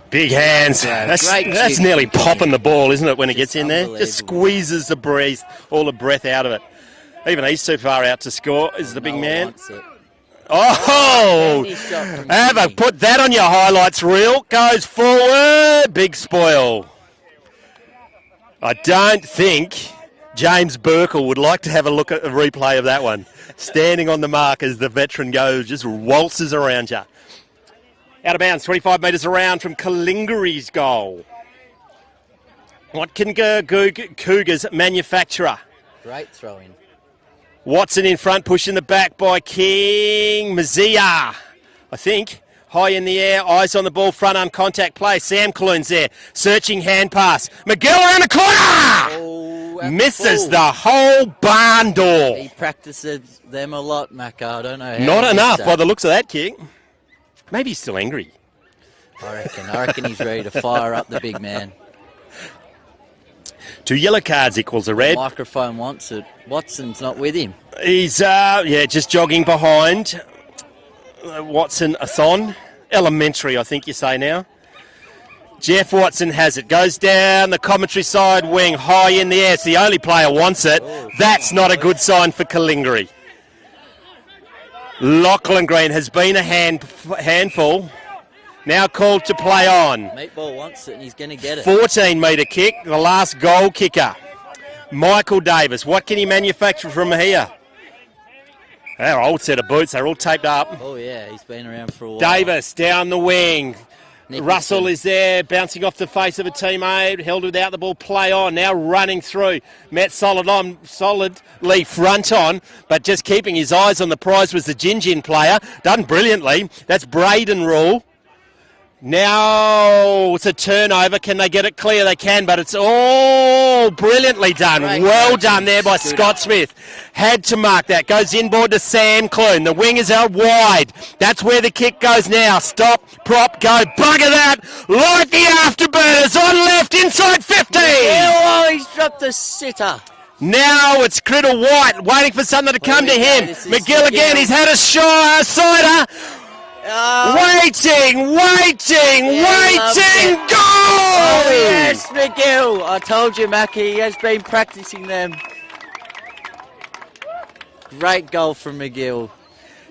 Big hands. Yeah, That's great nearly kick. popping the ball, isn't it, when it gets in there? Just unbelievable. squeezes the breeze, all the breath out of it. Even he's too far out to score, is the big Noah man. wants it. Oh! Handy shot from Have a Gingin. put that on your highlights reel. Goes forward. Big spoil. I don't think James Burkle would like to have a look at a replay of that one. Standing on the mark as the veteran goes, just waltzes around you. Out of bounds, 25 metres around from Calingiri's goal. What can Cougars manufacture? Great throw in. Watson in front, pushing the back by King. Mazia, I think. High in the air, eyes on the ball, front arm contact play. Sam Clune's there, searching hand pass. McGill around the corner! Oh, Misses the whole barn door. He practices them a lot, Macca. I don't know how. Not he enough gets by that. the looks of that kick. Maybe he's still angry. I reckon he's ready to fire up the big man. 2 yellow cards equals a red. The microphone wants it. Watson's not with him. He's, just jogging behind. Watson, a thon. Elementary, I think you say now. Jeff Watson has it. Goes down the commentary side wing, high in the air. It's the only player wants it. That's not a good sign for Calingiri. Lachlan Green has been a handful. Now called to play on. Meatball wants it and he's going to get it. 14-metre kick, the last goal kicker. Michael Davis, what can he manufacture from here? Our old set of boots, they're all taped up. Oh, yeah, he's been around for a while. Davis down the wing. Nicholson. Russell is there, bouncing off the face of a teammate, held without the ball, play on, now running through. Met solidly front on, but just keeping his eyes on the prize was the Gingin player. Done brilliantly. That's Braden Rule. Now it's a turnover. Can they get it clear? They can, but it's all brilliantly done. Well done there by Scott Smith. Had to mark that. Goes inboard to Sam Clune. The wing is out wide. That's where the kick goes now. Stop, prop, go. Bugger that. Like the afterburners on left inside 50. Oh, he's dropped the sitter. Now it's Critter White waiting for something to come to him. McGill again. He's had a cider. Waiting, goal! Oh, yes, McGill. I told you, Mackie, he has been practicing them. Great goal from McGill.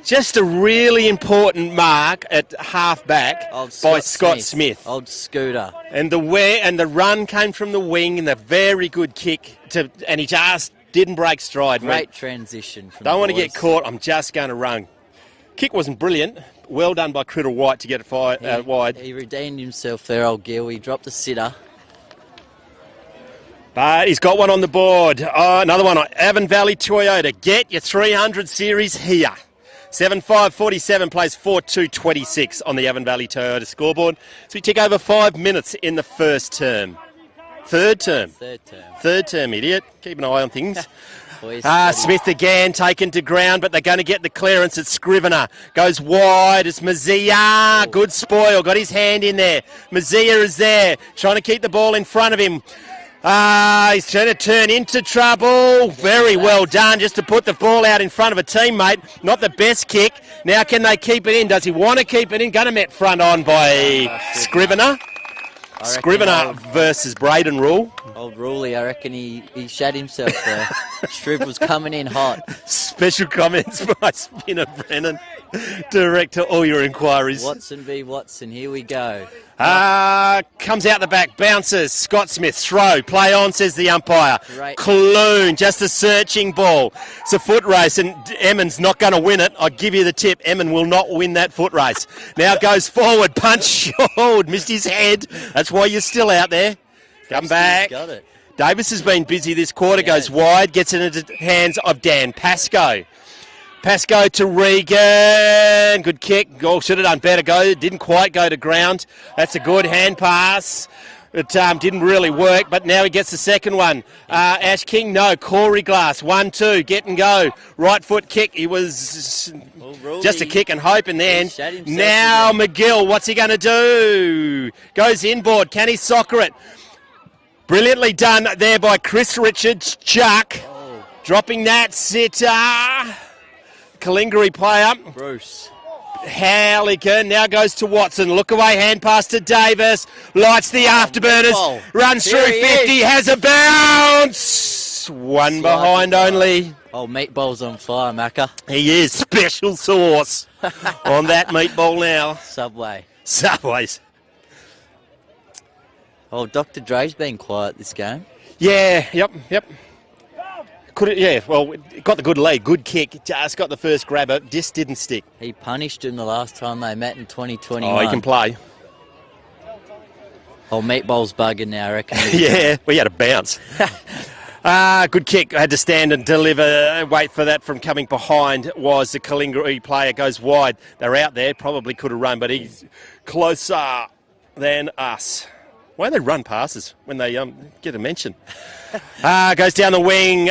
Just a really important mark at half-back by Scott Smith. Old Scooter. And the run came from the wing and the very good kick, and he just didn't break stride. Great transition from Don't want to the get boys. caught, I'm just going to run. Kick wasn't brilliant. Well done by Critter White to get it wide. He redeemed himself there, old Gill. He dropped the sitter. But he's got one on the board. Another one on Avon Valley Toyota. Get your 300 series here. 7-5-47 plays 4-2-26 on the Avon Valley Toyota scoreboard. So we tick over 5 minutes in the first term. Third term, idiot. Keep an eye on things. Smith again taken to ground, but they're going to get the clearance. It's Scrivener. Goes wide. It's Mazia. Good spoil. Got his hand in there. Mazia is there, trying to keep the ball in front of him. He's trying to turn into trouble. Very well done, just to put the ball out in front of a teammate. Not the best kick. Now can they keep it in? Does he want to keep it in? Going to met front on by Scrivener. Scrivener versus Braden Rule. Old Ruley, I reckon he shat himself there. Shriv was coming in hot. Special comments by Spinner Brennan. Direct to all your inquiries. Watson v Watson, here we go. Comes out the back, bounces. Scott Smith, throw, play on, says the umpire. Great. Clune, just a searching ball. It's a foot race, and Emmons not going to win it. I'll give you the tip. Emmon will not win that foot race. Now goes forward, punch short, missed his head. That's why you're still out there. Come back. Got it. Davis has been busy this quarter, goes wide, gets it into the hands of Dan Pascoe. Pascoe to Regan. Good kick. Goal should have done better. Didn't quite go to ground. That's a good hand pass. It didn't really work, but now he gets the second one. Ash King, no. Corey Glass, 1-2. Get and go. Right foot kick. He was just a kick and hope in the end. Now McGill, what's he going to do? Goes inboard. Can he soccer it? Brilliantly done there by Chris Richards. Chuck. Dropping that sitter. Calingiri player. Bruce. Halligan now goes to Watson. Look away, hand pass to Davis. Lights the afterburners. Runs through 50. Has a bounce. One behind only. Oh, Meatball's on fire, Macca. He is. Special sauce on that meatball now. Subways. Oh, Dr. Dre's been quiet this game. Yeah, yep. Got the good lead, good kick, just got the first grabber, just didn't stick. He punished him the last time they met in 2021. Oh, he can play. Oh, Meatball's bugging now, I reckon. Yeah, we had a bounce. Good kick, had to stand and deliver, wait for that from coming behind was the Calingiri player, goes wide. They're out there, probably could have run, but he's closer than us. Why do they run passes when they get a mention? Goes down the wing.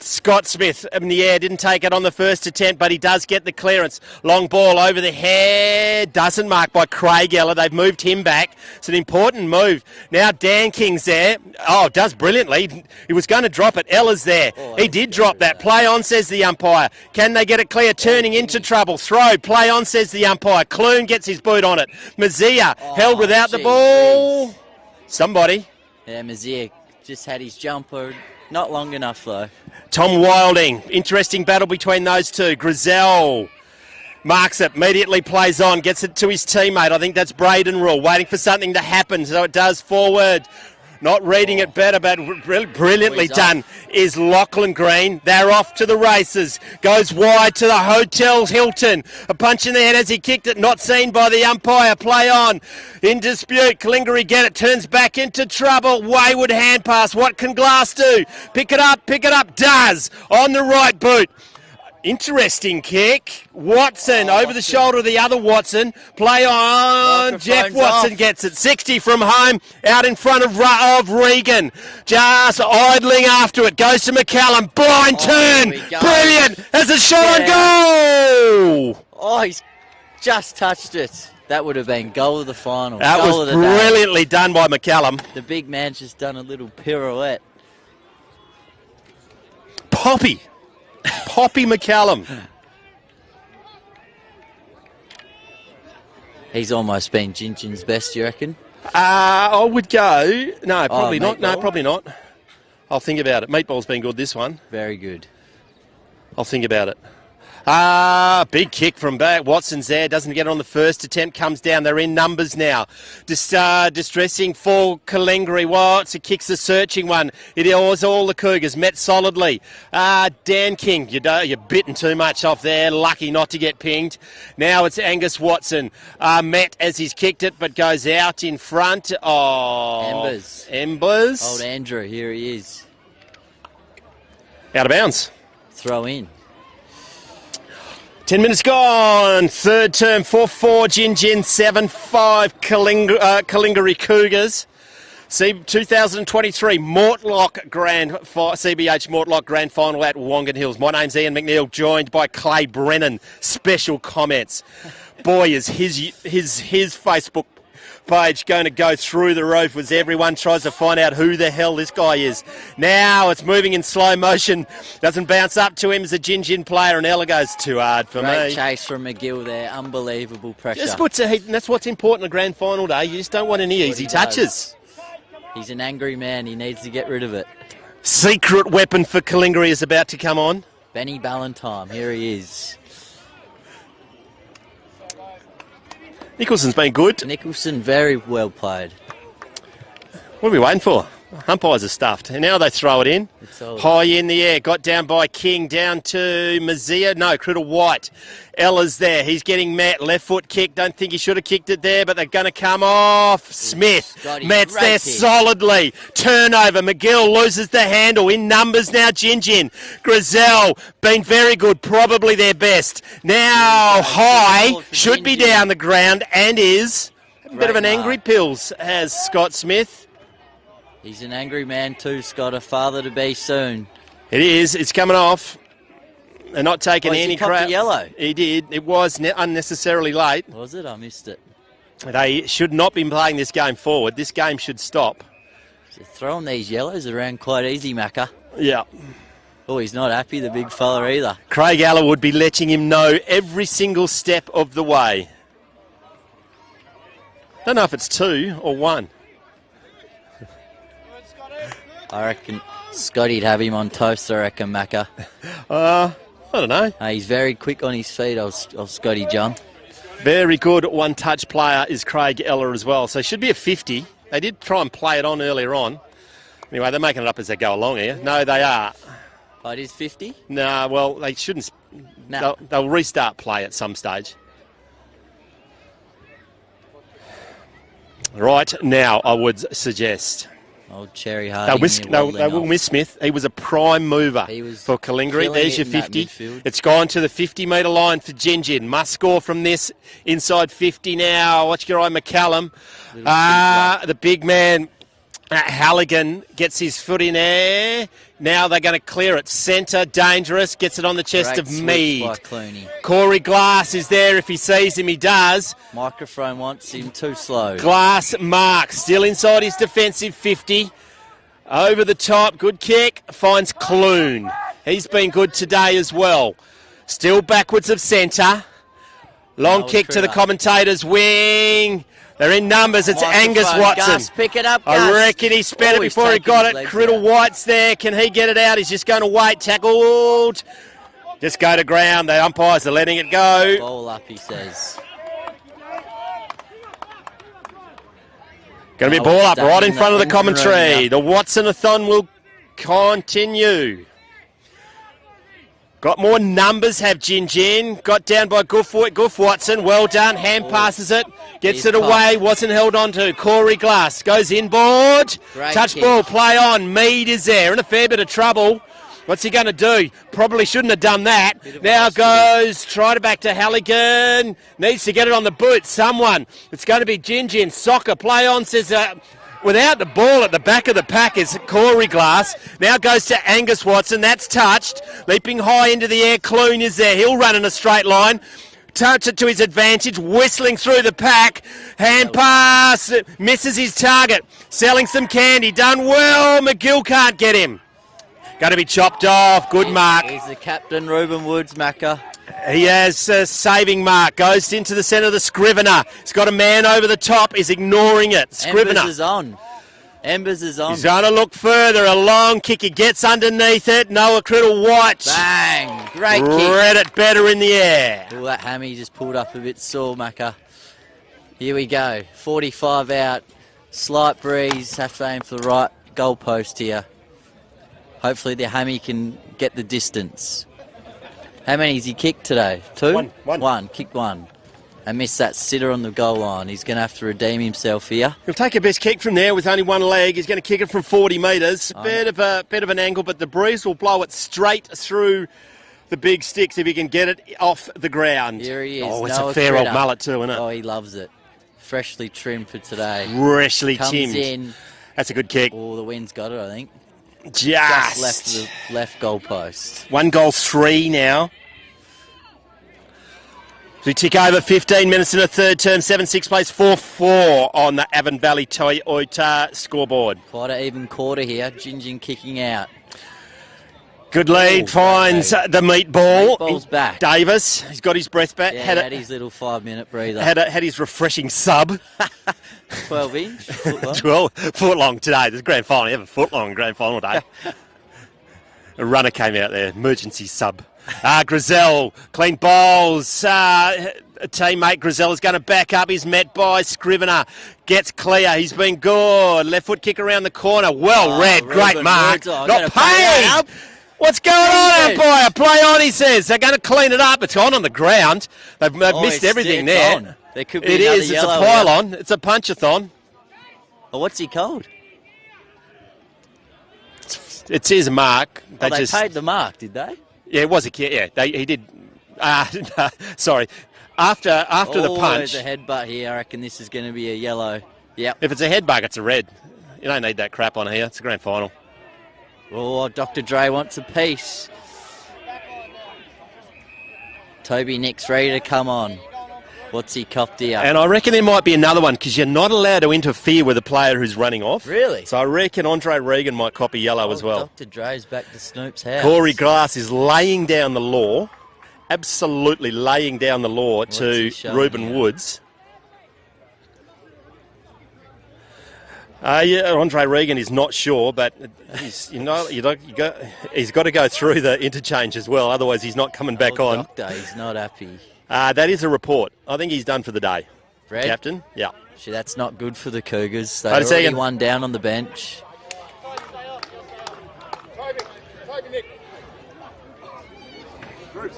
Scott Smith in the air. Didn't take it on the first attempt, but he does get the clearance. Long ball over the head. Doesn't mark by Craig Eller. They've moved him back. It's an important move. Now Dan King's there. Oh, does brilliantly. He was going to drop it. Eller's there. He did drop that. Play on, says the umpire. Can they get it clear? Turning into trouble. Throw. Play on, says the umpire. Clune gets his boot on it. Mazia held without the ball. Somebody. Yeah, Mazia just had his jumper. Not long enough, though. Tom Wilding. Interesting battle between those two. Grizel marks it, immediately plays on, gets it to his teammate. I think that's Braden Rule, waiting for something to happen. So it does forward. Not reading it better, but brilliantly done is Lachlan Green. They're off to the races. Goes wide to the Hotel Hilton. A punch in the head as he kicked it. Not seen by the umpire. Play on. In dispute. Calingiri get it. Turns back into trouble. Wayward hand pass. What can Glass do? Pick it up. Pick it up. Does. On the right boot. Interesting kick. Watson over the shoulder of the other Watson. Play on. Jeff Watson gets it. 60 from home. Out in front of Regan. Just idling after it. Goes to McCallum. Blind turn. Brilliant. Has a shot on goal. Oh, he's just touched it. That would have been goal of the final. That was brilliantly done by McCallum. The big man's just done a little pirouette. Poppy McCallum. He's almost been Gingin's best, you reckon? I would go. No, probably not. No, Meatball? probably not. I'll think about it. Meatball's been good this one. Very good. I'll think about it. Big kick from back. Watson's there. Doesn't get it on the first attempt. Comes down. They're in numbers now. Distressing for Calingiri. Watson kicks the searching one. It was all the Cougars. Met solidly. Dan King. You're bitten too much off there. Lucky not to get pinged. Now it's Angus Watson. Met as he's kicked it, but goes out in front of Embers. Old Andrew. Here he is. Out of bounds. Throw in. 10 minutes gone. Third term, 4-4, Gingin, 7-5, Calingiri Cougars. 2023 Mortlock CBH Mortlock Grand Final at Wongan Hills. My name's Ian McNeil, joined by Clay Brennan. Special comments. Boy, is his Facebook page going to go through the roof as everyone tries to find out who the hell this guy is. Now it's moving in slow motion. Doesn't bounce up to him as a Gingin player, and Ella goes too hard for Great me. chase from McGill there. Unbelievable pressure. Just puts a heat, and that's what's important in a grand final day. You just don't want any easy touches. He's an angry man. He needs to get rid of it. Secret weapon for Calingiri is about to come on. Benny Ballantyne. Here he is. Nicholson's been good. Nicholson, very well played. What are we waiting for? Umpires are stuffed. And now they throw it in. High in the air. Got down by King. Down to Mazia. No, Critter White. Ella's there. He's getting met. Left foot kick. Don't think he should have kicked it there, but they're going to come off. Smith. Met's there solidly. Turnover. McGill loses the handle. In numbers now, Gingin. Grizel. Been very good. Probably their best. Now High. Should be down the ground and is. A bit of an angry pills has Scott Smith. He's an angry man too, Scott. A father to be soon. It is. It's coming off. They're not taking any crap. Yellow. He did. It was unnecessarily late. Was it? I missed it. They should not be playing this game forward. This game should stop. So throwing these yellows around quite easy, Macca. Yeah. Oh, he's not happy, the big fella, either. Craig Aller would be letting him know every single step of the way. Don't know if it's 2 or 1. I reckon Scotty'd have him on toast, I reckon, Macca. I don't know. He's very quick on his feet, old Scotty John. Very good one-touch player is Craig Eller as well. So should be a 50. They did try and play it on earlier on. Anyway, they're making it up as they go along here. No, they are. Oh, it is 50? No, well, they shouldn't. No. They'll restart play at some stage. Right now, I would suggest Old Cherry They Harding. will miss Smith. He was a prime mover was for Calingiri. killing There's it your in that 50. midfield. It's gone to the 50-metre line for Gingin. Must score from this inside 50 now. Watch your eye, McCallum. The big man, Halligan, gets his foot in air. Now they're going to clear it. Centre, dangerous. Gets it on the chest Great of sweeps Mead. by Clooney. Corey Glass is there. If he sees him, he does. Microphone wants him too slow. Glass mark, still inside his defensive 50. Over the top, good kick, finds Clune. He's been good today as well. Still backwards of centre. Long kick to the commentator's wing. They're in numbers. It's Angus Watson. Gus, pick it up, Gus. I reckon he sped it before he got it. Criddle White's there. Can he get it out? He's just going to wait. Tackled. Just go to ground. The umpires are letting it go. Ball up, he says. Going to be a ball up right in front of the commentary. The Watson-a-thon will continue. Got more numbers, have Gingin. Got down by Goof Watson. Well done. Hand passes it. Gets it away. Wasn't held on to. Corey Glass goes inboard. Touch ball. Play on. Mead is there. In a fair bit of trouble. What's he going to do? Probably shouldn't have done that. Now goes, try to back to Halligan. Needs to get it on the boot. Someone. It's going to be Gingin. Soccer. Play on, says... without the ball at the back of the pack is Corey Glass. Now goes to Angus Watson. That's touched. Leaping high into the air. Clune is there. He'll run in a straight line. Touch it to his advantage. Whistling through the pack. Hand pass. Misses his target. Selling some candy. Done well. McGill can't get him. Going to be chopped off. Good mark. He's the captain, Reuben Woods, Macca. He has a saving mark. Goes into the centre of the Scrivener. He's got a man over the top. He's ignoring it. Scrivener. Embers is on. Embers is on. He's going to look further. A long kick. He gets underneath it. Noah Criddle White. Bang. Great kick. Read it better in the air. Oh, that hammy just pulled up a bit sore, Macca. Here we go. 45 out. Slight breeze. Have to aim for the right goalpost here. Hopefully the hammy can get the distance. How many has he kicked today? Two? One. Kicked one. And missed that sitter on the goal line. He's going to have to redeem himself here. He'll take a best kick from there with only one leg. He's going to kick it from 40 metres. Bit of an angle, but the breeze will blow it straight through the big sticks if he can get it off the ground. Here he is. Oh, it's a fair old mullet too, isn't it? Oh, he loves it. Freshly trimmed for today. Freshly Comes timmed. in. That's a good kick. Oh, the wind's got it, I think. Just left the left goalpost. 1-3 now. We tick over 15 minutes in the third term. 7-6 plays 4-4 on the Avon Valley Toyota scoreboard. Quite an even quarter here. Gingin kicking out. Good lead, finds the meatball. Meatball's back. Davis, he's got his breath back. Yeah, had his little 5-minute breather. Had his refreshing sub. 12-inch, foot long. 12 foot long today. There's a grand final. You have a foot long grand final day. A runner came out there, emergency sub. Grizel, clean bowls. Teammate Grizel is going to back up. He's met by Scrivener. Gets clear. He's been good. Left foot kick around the corner. Well read. Great mark. Not paid. What's going on, umpire? Play on, he says. They're going to clean it up. It's on the ground. They've missed everything there. On. There could be another It's a yellow pylon. here. It's a punch-a-thon. Oh, what's he called? It's his mark. They paid the mark, did they? Yeah, it was a kid. Yeah, he did. Sorry. After the punch. There's a headbutt here. I reckon this is going to be a yellow. Yep. If it's a headbutt, it's a red. You don't need that crap on here. It's a grand final. Oh, Dr. Dre wants a piece. Toby Nick's ready to come on. What's he copped here? And I reckon there might be another one because you're not allowed to interfere with a player who's running off. Really? So I reckon Andre Regan might cop a yellow as well. Dr. Dre's back to Snoop's house. Corey Glass is laying down the law, absolutely laying down the law to Reuben Woods. Andre Regan is not sure, but he's got to go through the interchange as well. Otherwise, he's not coming back on. Doctor, he's not happy. That is a report. I think he's done for the day. Red? Captain? Yeah. Actually, that's not good for the Cougars. They Wait a already second. one down on the bench.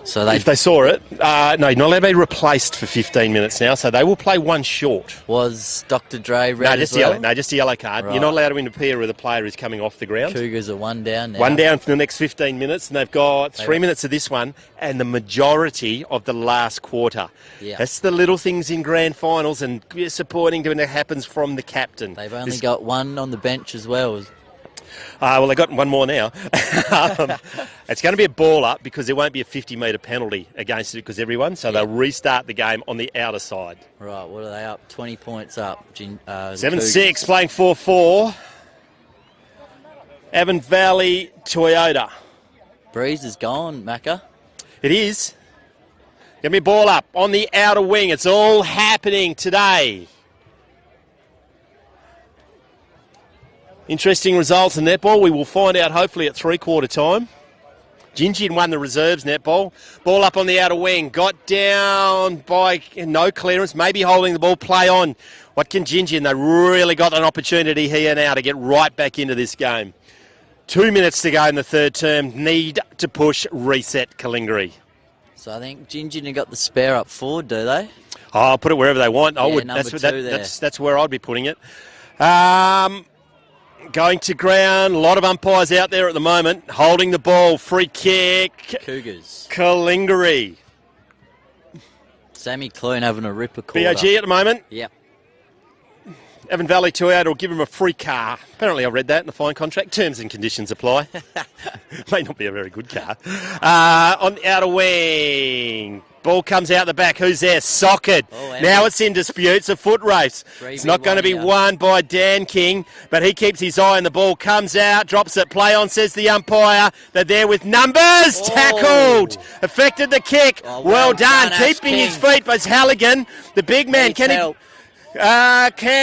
So they If they saw it, no, you're not allowed to be replaced for 15 minutes now, so they will play one short. was Dr. Dre red No, as just a well? yellow. No, just a yellow card. Right. You're not allowed to interfere with a player who's coming off the ground. Cougars are one down now. One down for the next 15 minutes, and they've got 3 minutes of this one and the majority of the last quarter. Yeah. That's the little things in grand finals, and supporting when it happens from the captain. They've only got one on the bench as well. Well, they've got one more now. It's going to be a ball up because there won't be a 50-metre penalty against it because everyone, so they'll restart the game on the outer side. Right, what are they up? 20 points up. 7-6, playing 4-4. Avon Valley Toyota. Breeze is gone, Macca. It is. Get me a ball up on the outer wing. It's all happening today. Interesting results in netball. We will find out hopefully at three-quarter time. Gingin won the reserves netball. Ball up on the outer wing. Got down by no clearance. Maybe holding the ball. Play on. What can Gingin? They really got an opportunity here now to get right back into this game. 2 minutes to go in the third term. Need to push reset Calingiri. So I think Gingin have got the spare up forward, do they? Oh, I'll put it wherever they want. I Yeah, would. number That's, two that's where I'd be putting it. Going to ground. A lot of umpires out there at the moment. Holding the ball. Free kick. Cougars. Calingiri. Sammy Clune having a ripper quarter. BOG at the moment. Yep. Avon Valley Toyota will give him a free car. Apparently I read that in the fine contract. Terms and conditions apply. May not be a very good car. On the outer wing. Ball comes out the back. Who's there? Socket. Now it's in dispute. It's a foot race. It's not going to be won by Dan King, but he keeps his eye on the ball. Comes out, drops it. Play on, says the umpire. They're there with numbers. Tackled. Affected the kick. Well done. Keeping his feet was Halligan. The big man. Can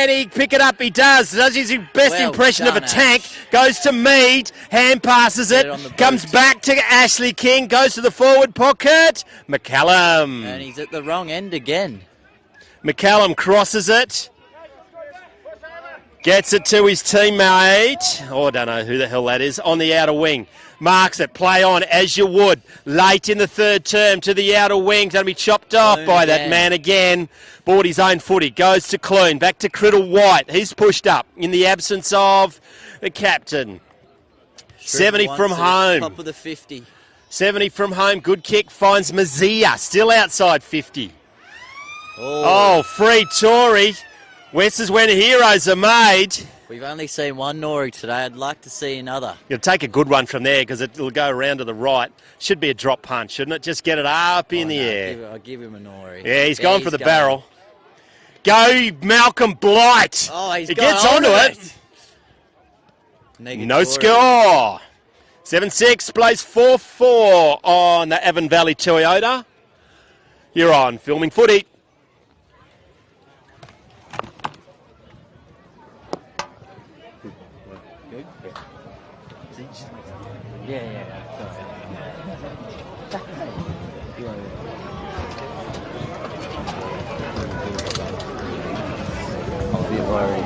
he pick it up? He does. Does his best impression of a tank. Goes to Mead. Hand passes it. Comes back to Ashley King. Goes to the forward pocket. McCallum. And he's at the wrong end again. McCallum crosses it. Gets it to his teammate. Oh, I don't know who the hell that is. On the outer wing. Marks it. Play on as you would. Late in the third term to the outer wing. Going to be chopped off by that man again. Bought his own footy. Goes to Clune. Back to Criddle White. He's pushed up in the absence of the captain. 70 from home. Top of the 50. 70 from home. Good kick. Finds Mazia. Still outside 50. Oh, free Tory. West is when heroes are made. We've only seen one Nori today. I'd like to see another. You'll take a good one from there because it'll go around to the right. Should be a drop punch, shouldn't it? Just get it up in the air. I'll give him a Nori. Yeah, he's gone for the barrel. Go, Malcolm Blight. Oh, he gets onto it. No score. 7-6, plays 4-4 on the Avon Valley Toyota. You're on Filming Footy. I'll be worried.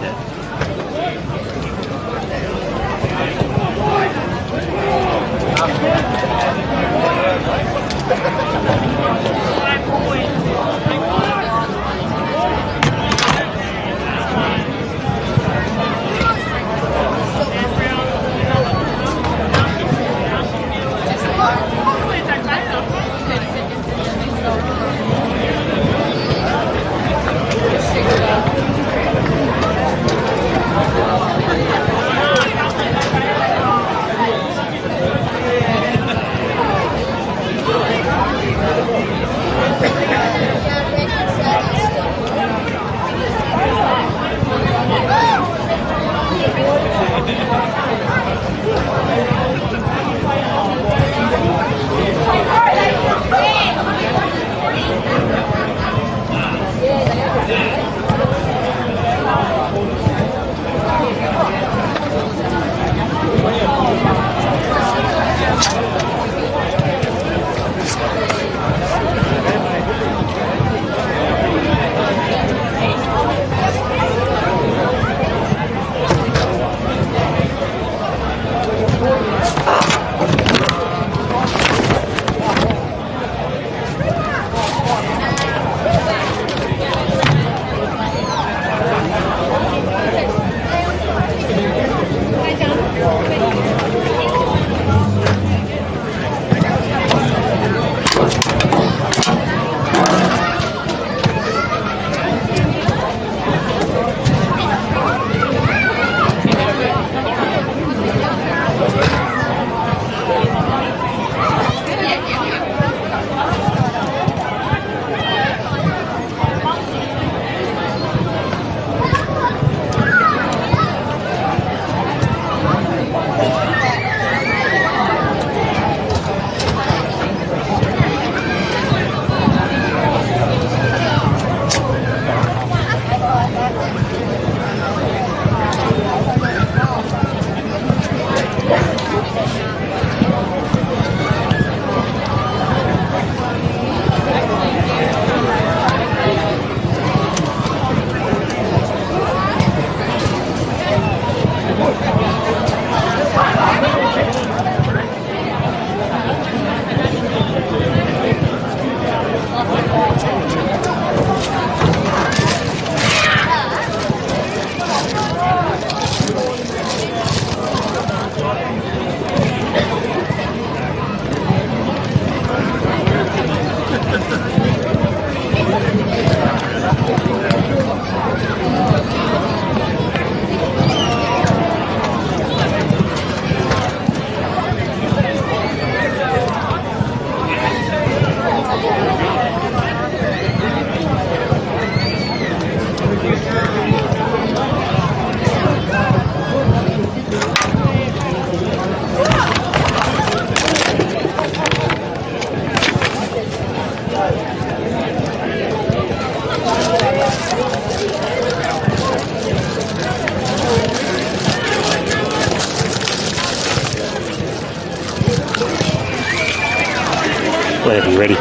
be ready.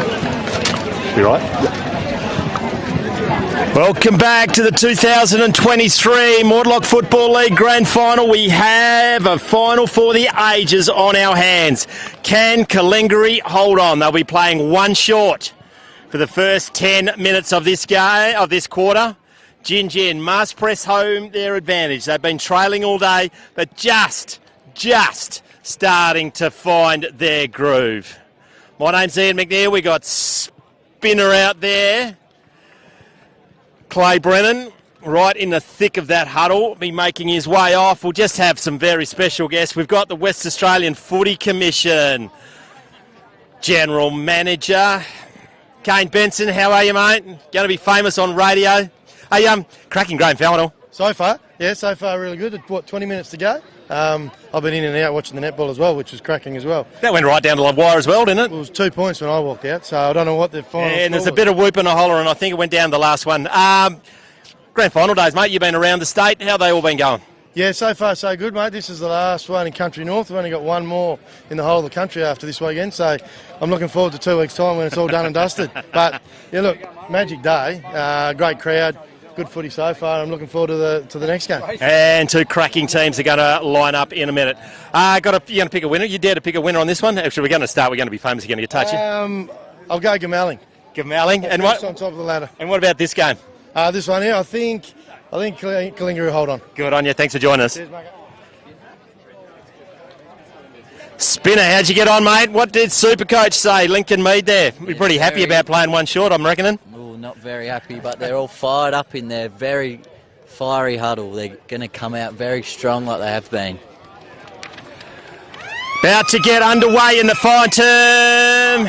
Be right? Welcome back to the 2023 Mortlock Football League Grand Final. We have a final for the ages on our hands. Can Calingiri hold on? They'll be playing one short for the first 10 minutes of this game, of this quarter. Gingin must press home their advantage. They've been trailing all day, but just starting to find their groove. My name's Ian McNeil. We got Spinner out there. Clay Brennan, right in the thick of that huddle, be making his way off. We'll just have some very special guests. We've got the West Australian Footy Commission General Manager, Kane Benson. How are you, mate? Going to be famous on radio. Hey, cracking grand final. So far really good. 20 minutes to go. I've been in and out watching the netball as well, which was cracking as well. That went right down to the wire as well, didn't it? It was 2 points when I walked out, so I don't know what the final and there's score a bit of whoop and a holler, and I think it went down the last one. Grand final days, mate. You've been around the state. How have they all been going? Yeah, so far so good, mate. This is the last one in Country North. We've only got one more in the whole of the country after this weekend, so I'm looking forward to 2 weeks' time when it's all done and dusted. But, yeah, look, magic day, great crowd. Good footy so far. I'm looking forward to the next game. And two cracking teams are going to line up in a minute. You're going to pick a winner? You dare to pick a winner on this one? Actually, we're going to start. We're going to be famous. You're going to get touched. I'll go Gamelling. Gamelling. And what on top of the ladder? And what about this game? This one here, I think Calingiri will hold on. Good on you. Thanks for joining us. Cheers, mate. Spinner, how'd you get on, mate? What did Supercoach say? Lincoln Mead there. We're pretty happy about playing one short, I'm reckoning. Not very happy, but they're all fired up in their very fiery huddle. They're going to come out very strong like they have been. About to get underway in the fine term.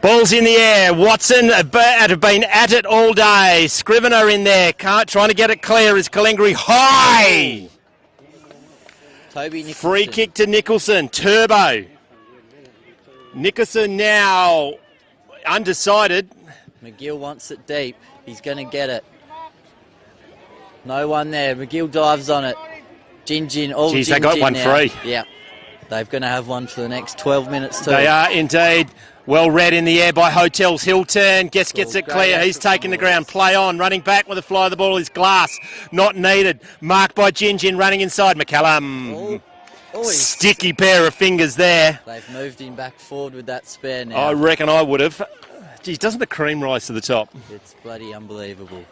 Ball's in the air. Watson have been at it all day. Scrivener in there, trying to get it clear as Calingiri high. Toby Nicholson. Free kick to Nicholson. Turbo. Nicholson now undecided. McGill wants it deep. He's going to get it. No one there. McGill dives on it. Gingin. Jeez, they got one now. free. Yeah. They're going to have one for the next 12 minutes too. They are indeed. Well read in the air by Hotels. Hilton. Gets it clear. He's taking the ground. Play on. Running back with the fly of the ball is Glass. Not needed. Marked by Gingin. Running inside. McCallum. Sticky pair of fingers there. They've moved him back forward with that spare now. I reckon I would have. Geez, doesn't the cream rise to the top? It's bloody unbelievable.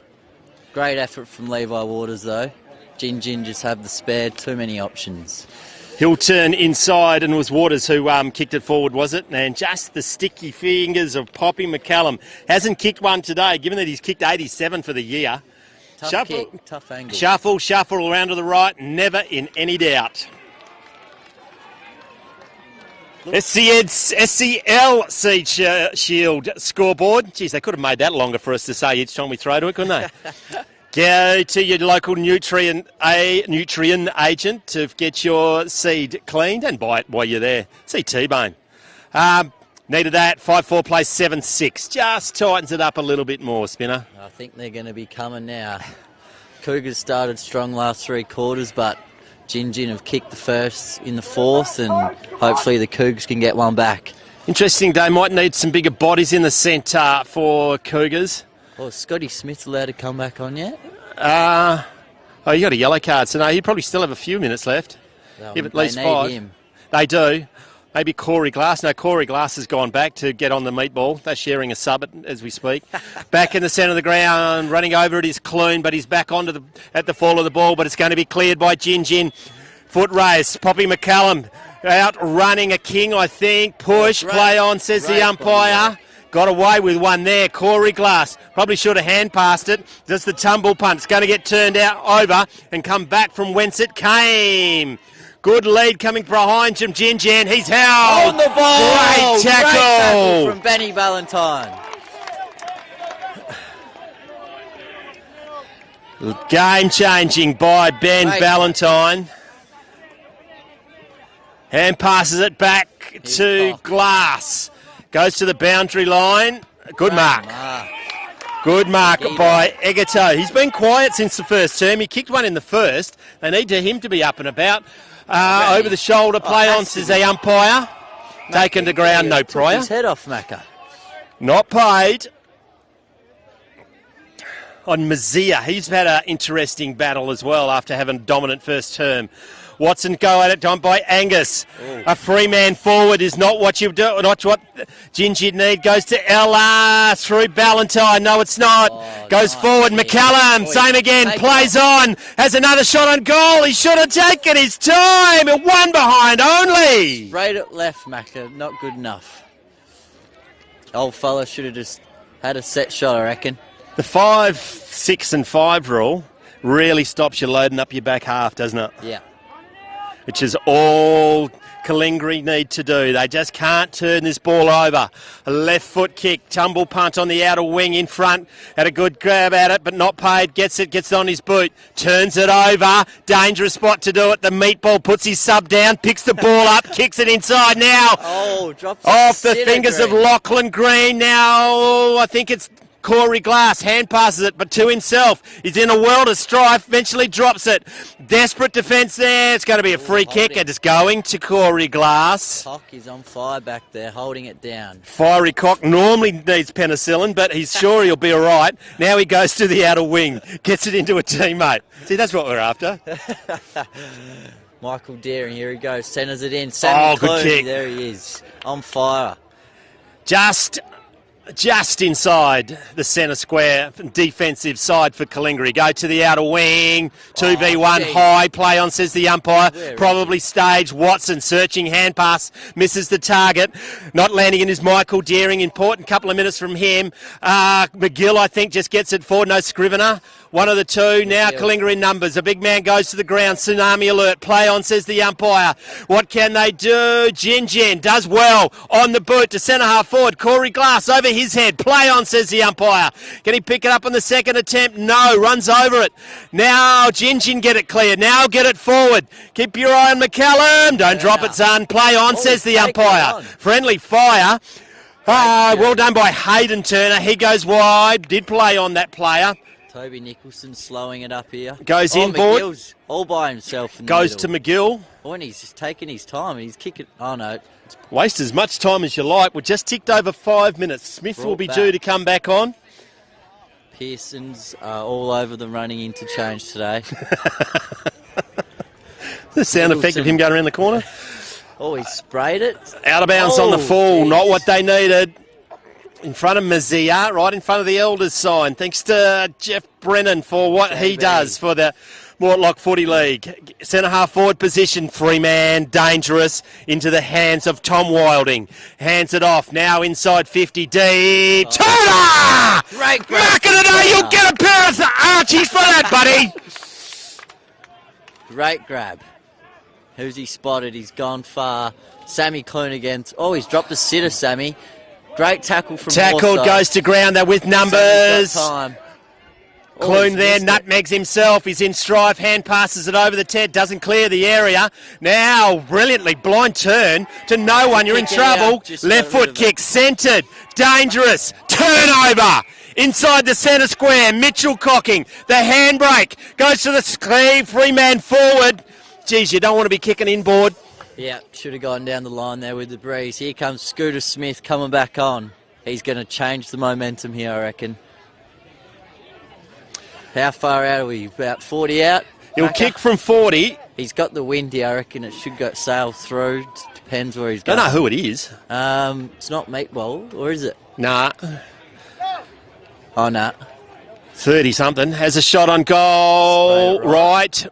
Great effort from Levi Waters though. Gingin just have the spare. Too many options. Hilton inside, and it was Waters who kicked it forward, was it? And just the sticky fingers of Poppy McCallum. Hasn't kicked one today, given that he's kicked 87 for the year. Tough kick, tough angle. Shuffle around to the right, never in any doubt. SCL Seed Shield scoreboard. Geez, they could have made that longer for us to say each time we throw to it, couldn't they? Go to your local nutrient agent to get your seed cleaned and buy it while you're there. See T-Bone. Needed that. 5-4 plays 7-6. Just tightens it up a little bit more, Spinner. I think they're going to be coming now. Cougars started strong last 3 quarters, but Gingin have kicked the first in the fourth, and hopefully the Cougs can get one back. Interesting, they might need some bigger bodies in the centre for Cougars. Well, is Scotty Smith allowed to come back on yet? You got a yellow card, so no, he'd probably still have a few minutes left. Give at least 5. Him. They do. Maybe Corey Glass. No, Corey Glass has gone back to get on the meatball. They're sharing a sub as we speak. Back in the centre of the ground, running over it is Clune, but he's back at the fall of the ball, but it's going to be cleared by Gingin. Foot race. Poppy McCallum out running a king, I think. Push, play on, says the umpire. Got away with one there. Corey Glass probably should have hand passed it. Just the tumble punt. It's going to get turned out over and come back from whence it came. Good lead coming behind Jim Gingin. He's held. On the ball. Great tackle from Benny Valentine. Game changing by Ben Valentine. Hand passes it back to Glass. Goes to the boundary line. Good mark. Good mark by Egato. He's been quiet since the first term. He kicked one in the first. They need him to be up and about. Over the shoulder, play on, says the umpire. Taken to ground, no prior. His head off, Macca. Not paid. On Mazia, he's had an interesting battle as well after having a dominant first term. Watson go at it, done by Angus. Ooh. A free man forward is not what you do, not what Gingin need. Goes to Ella through Ballantyne. No, it's not. Goes forward. McCallum, same again. Plays on. Has another shot on goal. He should have taken his time. One behind only. Straight at left, Macca. Not good enough. Old fella should have just had a set shot, I reckon. The 5, 6 and 5 rule really stops you loading up your back half, doesn't it? Yeah. Which is all Calingiri need to do. They just can't turn this ball over. A left foot kick, tumble punt on the outer wing in front. Had a good grab at it, but not paid. Gets it on his boot. Turns it over. Dangerous spot to do it. The meatball puts his sub down, picks the ball up, kicks it inside now. Oh, drops off the fingers of Lachlan Green. Now, I think it's Corey Glass, hand passes it, but to himself. He's in a world of strife, eventually drops it. Desperate defence there. It's going to be a free kick, and it's going to Corey Glass. Cock is on fire back there, holding it down. Fiery Cock normally needs penicillin, but he's sure he'll be all right. Now he goes to the outer wing, gets it into a teammate. See, that's what we're after. Michael Deering, here he goes, centres it in. Sammy good Clooney, kick. there he is, on fire. Just inside the centre square, defensive side for Calingiri. Go to the outer wing, 2v1 high, play on, says the umpire. Probably staged. Watson searching, hand pass, misses the target. Not landing in his Michael Deering, important couple of minutes from him. McGill, I think, just gets it forward, no Scrivener. One of the two. Now Calingiri numbers. A big man goes to the ground. Tsunami alert. Play on, says the umpire. What can they do? Gingin does well. On the boot to centre half forward. Corey Glass over his head. Play on, says the umpire. Can he pick it up on the second attempt? No. Runs over it. Now Gingin get it clear. Now get it forward. Keep your eye on McCallum. Don't drop it, son. Play on, says the umpire. Friendly fire. Well done by Hayden Turner. He goes wide. Did play on that player. Toby Nicholson slowing it up here. Goes inboard. McGill's all by himself. In goes the to McGill. Oh, and he's just taking his time. He's kicking. Oh, no. Waste as much time as you like. We're just ticked over 5 minutes. Smith will be due to come back on. Pearson's all over the running interchange today. The sound effect of him going around the corner. Oh, he sprayed it. Out of bounds on the full. Not what they needed. In front of Mazia, right in front of the Elders sign. Thanks to Jeff Brennan for what he does for the Mortlock Footy League. Centre half forward position, free man, dangerous, into the hands of Tom Wilding. Hands it off, now inside 50 deep. Turner! Great grab. Back of the day, you'll get a pair of Archies for that, buddy. Great grab. Who's he spotted? He's gone far. Sammy Clune again. Oh, he's dropped the sitter, Sammy. Great tackle from Tackled, Morside. goes to ground. They're with numbers. Time. Clune there, nutmegs himself. He's in strife. Hand passes it over the Ted. Doesn't clear the area. Now, brilliantly, blind turn to no one. You're in trouble. Left foot kick, centred. Dangerous. Turnover. Inside the centre square. Mitchell cocking. The handbrake. Goes to the sleeve. Free man forward. Geez, you don't want to be kicking inboard. Yeah, should have gone down the line there with the breeze. Here comes Scooter Smith coming back on. He's going to change the momentum here, I reckon. How far out are we? About 40 out? He'll kick from 40. He's got the wind here, I reckon. It should go sail through. Depends where he's going. Don't know who it is. It's not Meatball, or is it? Nah. Oh, nah. 30-something. Has a shot on goal. Right.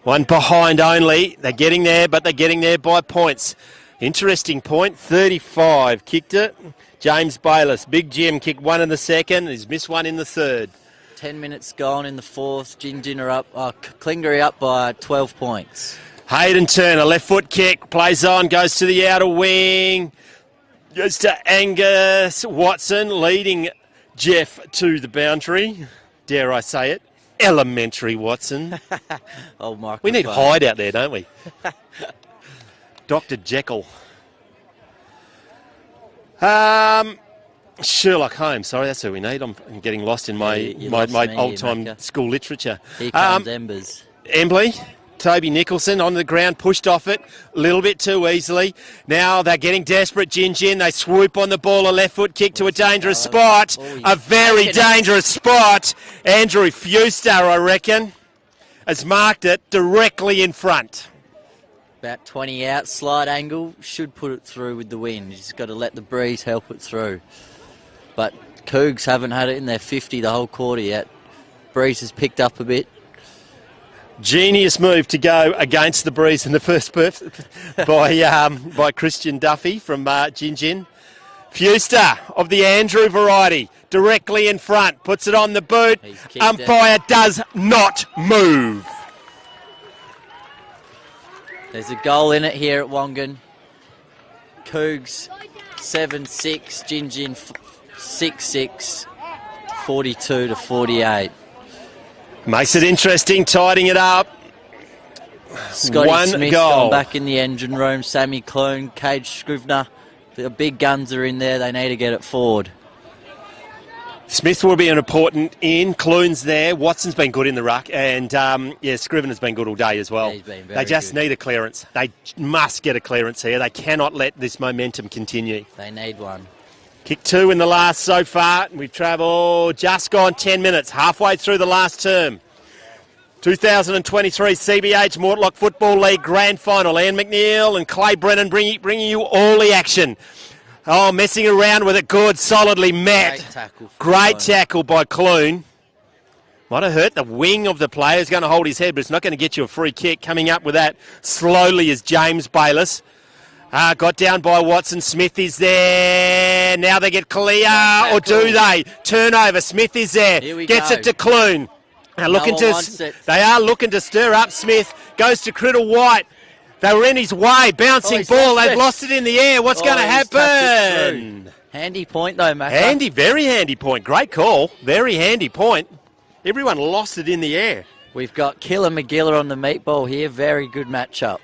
One behind only. They're getting there, but they're getting there by points. Interesting point. 35 kicked it. James Bayliss. Big Jim kicked one in the second. He's missed one in the third. 10 minutes gone in the fourth. Gingin are up. Calingiri up by 12 points. Hayden Turner, left foot kick. Plays on, goes to the outer wing. Goes to Angus Watson, leading Jeff to the boundary. Dare I say it? Elementary Watson. We need Hyde out there, don't we? Dr. Jekyll. Sherlock Holmes. Sorry, that's who we need. I'm getting lost in my old-time school literature. Here comes Embers. Embley. Toby Nicholson on the ground, pushed off it a little bit too easily. Now they're getting desperate, Gingin. They swoop on the ball, a left foot kick to a dangerous spot. A very dangerous spot. Andrew Fuster, I reckon, has marked it directly in front. About 20 out, slide angle, should put it through with the wind. You just got to let the breeze help it through. But Cougs haven't had it in their 50 the whole quarter yet. Breeze has picked up a bit. Genius move to go against the breeze in the first burst by Christian Duffy from Gingin. Fuster of the Andrew variety, directly in front, puts it on the boot. Umpire does not move. There's a goal in it here at Wongan. Cougs 7-6, Gingin 6-6, 42-48. Makes it interesting, tidying it up. Scotty One Smith's goal. gone back in the engine room. Sammy Clune, Cage Scrivener. The big guns are in there. They need to get it forward. Smith will be an important in. Clune's there. Watson's been good in the ruck. And, Scrivener's been good all day as well. Yeah, he's been very they just good. need a clearance. They must get a clearance here. They cannot let this momentum continue. They need one. Kick 2 in the last so far. We've travelled just gone 10 minutes, halfway through the last term. 2023 CBH Mortlock Football League Grand Final. Ian McNeil and Clay Brennan bringing you all the action. Oh, messing around with it good, solidly met. Great tackle by Clune. Might have hurt the wing of the player. He's going to hold his head, but it's not going to get you a free kick. Coming up with that slowly is James Bayliss. Got down by Watson. Smith is there. Now they get clear, or do they? Turnover. Smith is there. Gets it to Clune. They are looking to stir up Smith. Goes to Criddle White. They were in his way. Bouncing ball. They've lost it in the air. What's going to happen? Handy point though, Matt. Handy, very handy point. Great call. Very handy point. Everyone lost it in the air. We've got Killer McGiller on the meatball here. Very good matchup.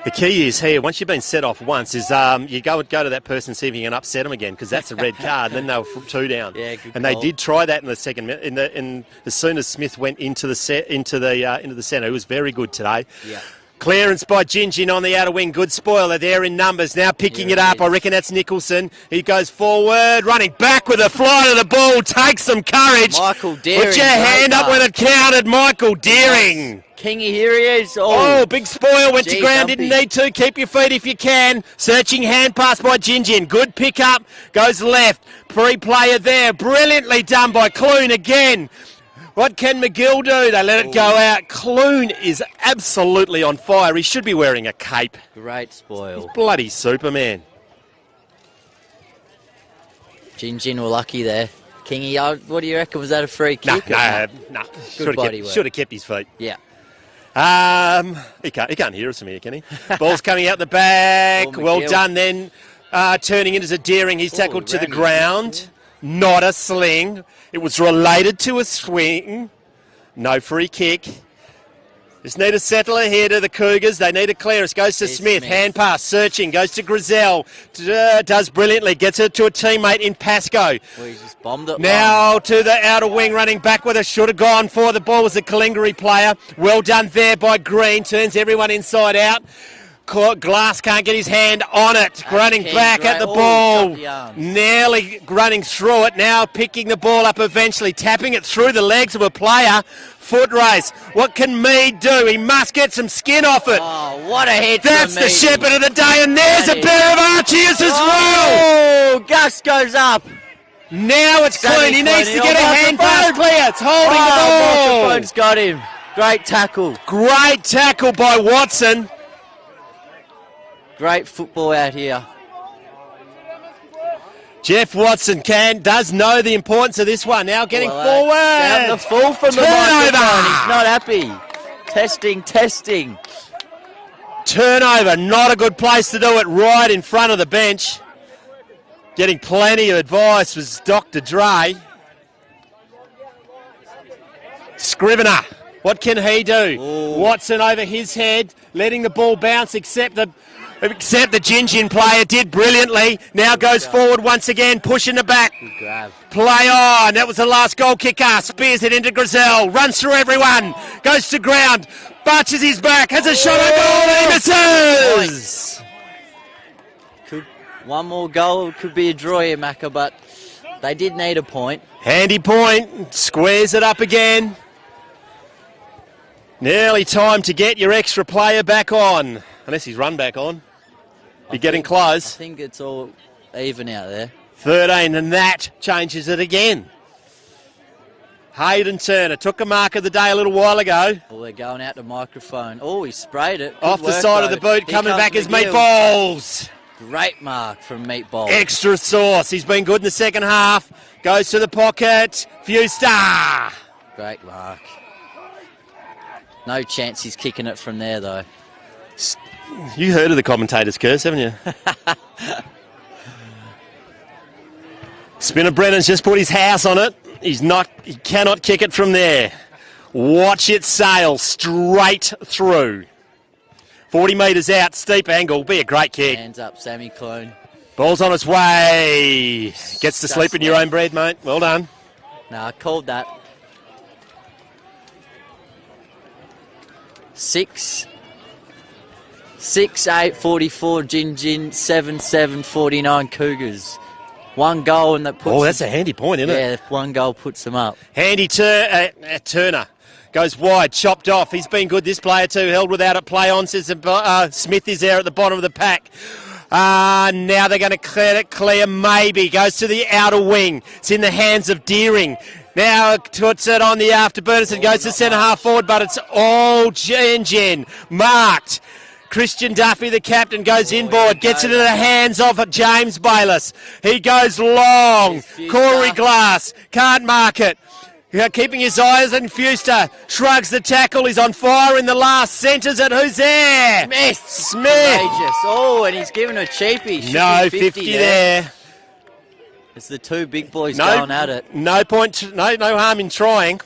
The key is here, once you've been set off once, is you go to that person and see if you can upset them again, because that's a red card. Then they were 2 down. Yeah, good and call. they did try that in the second minute. As soon as Smith went into the centre, it was very good today. Yeah. Clearance by Gingin on the outer wing. Good spoiler there in numbers. Now picking it up. I reckon that's Nicholson. He goes forward, running back with a fly to the ball. Takes some courage. Michael Deering. Put your hand up when it counted. Michael Deering. Kingy, here he is. Oh, big spoil. Went to ground. Dumpy. Didn't need to. Keep your feet if you can. Searching hand pass by Gingin. Good pick up. Goes left. Free player there. Brilliantly done by Clune again. What can McGill do? They let it go out. Clune is absolutely on fire. He should be wearing a cape. Great spoil. He's bloody Superman. Gingin were lucky there. Kingy, what do you reckon? Was that a free kick? No. Should have kept his feet. Yeah. He can't hear us from here, can he? Ball's coming out the back. Well done then. Turning into Deering. He's tackled to the ground. Not a sling. It was related to a swing. No free kick. Just need a settler here to the Cougars. They need a clearance. Goes to Smith. Hand pass. Searching. Goes to Grizel. Does brilliantly. Gets it to a teammate in Pascoe. Well, he's just bombed it. Now to the outer wing. Running back with it. Should have gone for. The ball was a Calingiri player. Well done there by Green. Turns everyone inside out. Glass can't get his hand on it. Running back at the ball. Nearly running through it. Now picking the ball up eventually. Tapping it through the legs of a player. Foot race. What can Mead do? He must get some skin off it. Oh, what a hit. That's the shepherd of the day. And there's a pair of Archies as well. Oh, Gus goes up. Now it's Clune. He needs to get a hand pass clear. It's holding the ball. Microphone's got him. Great tackle. Great tackle by Watson. Great football out here. Jeff Watson does know the importance of this one. Now getting forward. Down the full from the microphone. He's not happy. Testing. Turnover. Not a good place to do it. Right in front of the bench. Getting plenty of advice was Dr. Dre. Scrivener. What can he do? Ooh. Watson over his head. Letting the ball bounce, except the Except the Gingin player did brilliantly. Now goes forward once again, pushing the back. Good grab. Play on. That was the last goal kicker. Spears it into Grizel. Runs through everyone. Goes to ground. Butches his back. Has a shot on goal. He misses. One more goal could be a draw here, Macca, but they did need a point. Handy point. Squares it up again. Nearly time to get your extra player back on. Unless he's run back on. You're getting close. I think it's all even out there. 13, and that changes it again. Hayden Turner took a mark of the day a little while ago. Oh, they're going out the microphone. Oh, he sprayed it. Good Off the work, side of though. the boot, Here coming comes back as McGill. Meatballs. Great mark from Meatball. Extra sauce. He's been good in the second half. Goes to the pocket. Fewster. Great mark. No chance he's kicking it from there, though. You heard of the commentator's curse, haven't you? Spinner Brennan's just put his house on it. He cannot kick it from there. Watch it sail straight through. 40 metres out, steep angle, be a great kick. Hands up, Sammy Clune. Ball's on its way. Gets to sleep in your own bread, mate. Well done. No, I called that. 6-8 44 Gingin, 7-7 49 Cougars. One goal and that puts. Oh, that's a handy point, isn't it? Yeah, one goal puts them up. Handy Turner goes wide, chopped off. He's been good, this player too. Held without it, play on. Says Smith is there at the bottom of the pack. Now they're going to let it clear, maybe. Goes to the outer wing. It's in the hands of Deering. Now puts it on the afterburners and goes to centre half forward, but it's all Gingin. Marked. Christian Duffy, the captain, goes inboard, gets it into the hands of James Bayliss. He goes long. Corey Glass can't mark it. Keeping his eyes on Fewster. Shrugs the tackle. He's on fire in the last. Centres it. Who's there? Smith. Courageous. Oh, and he's given a cheapie. No, 50 there. It's the two big boys going at it. No point. No harm in trying.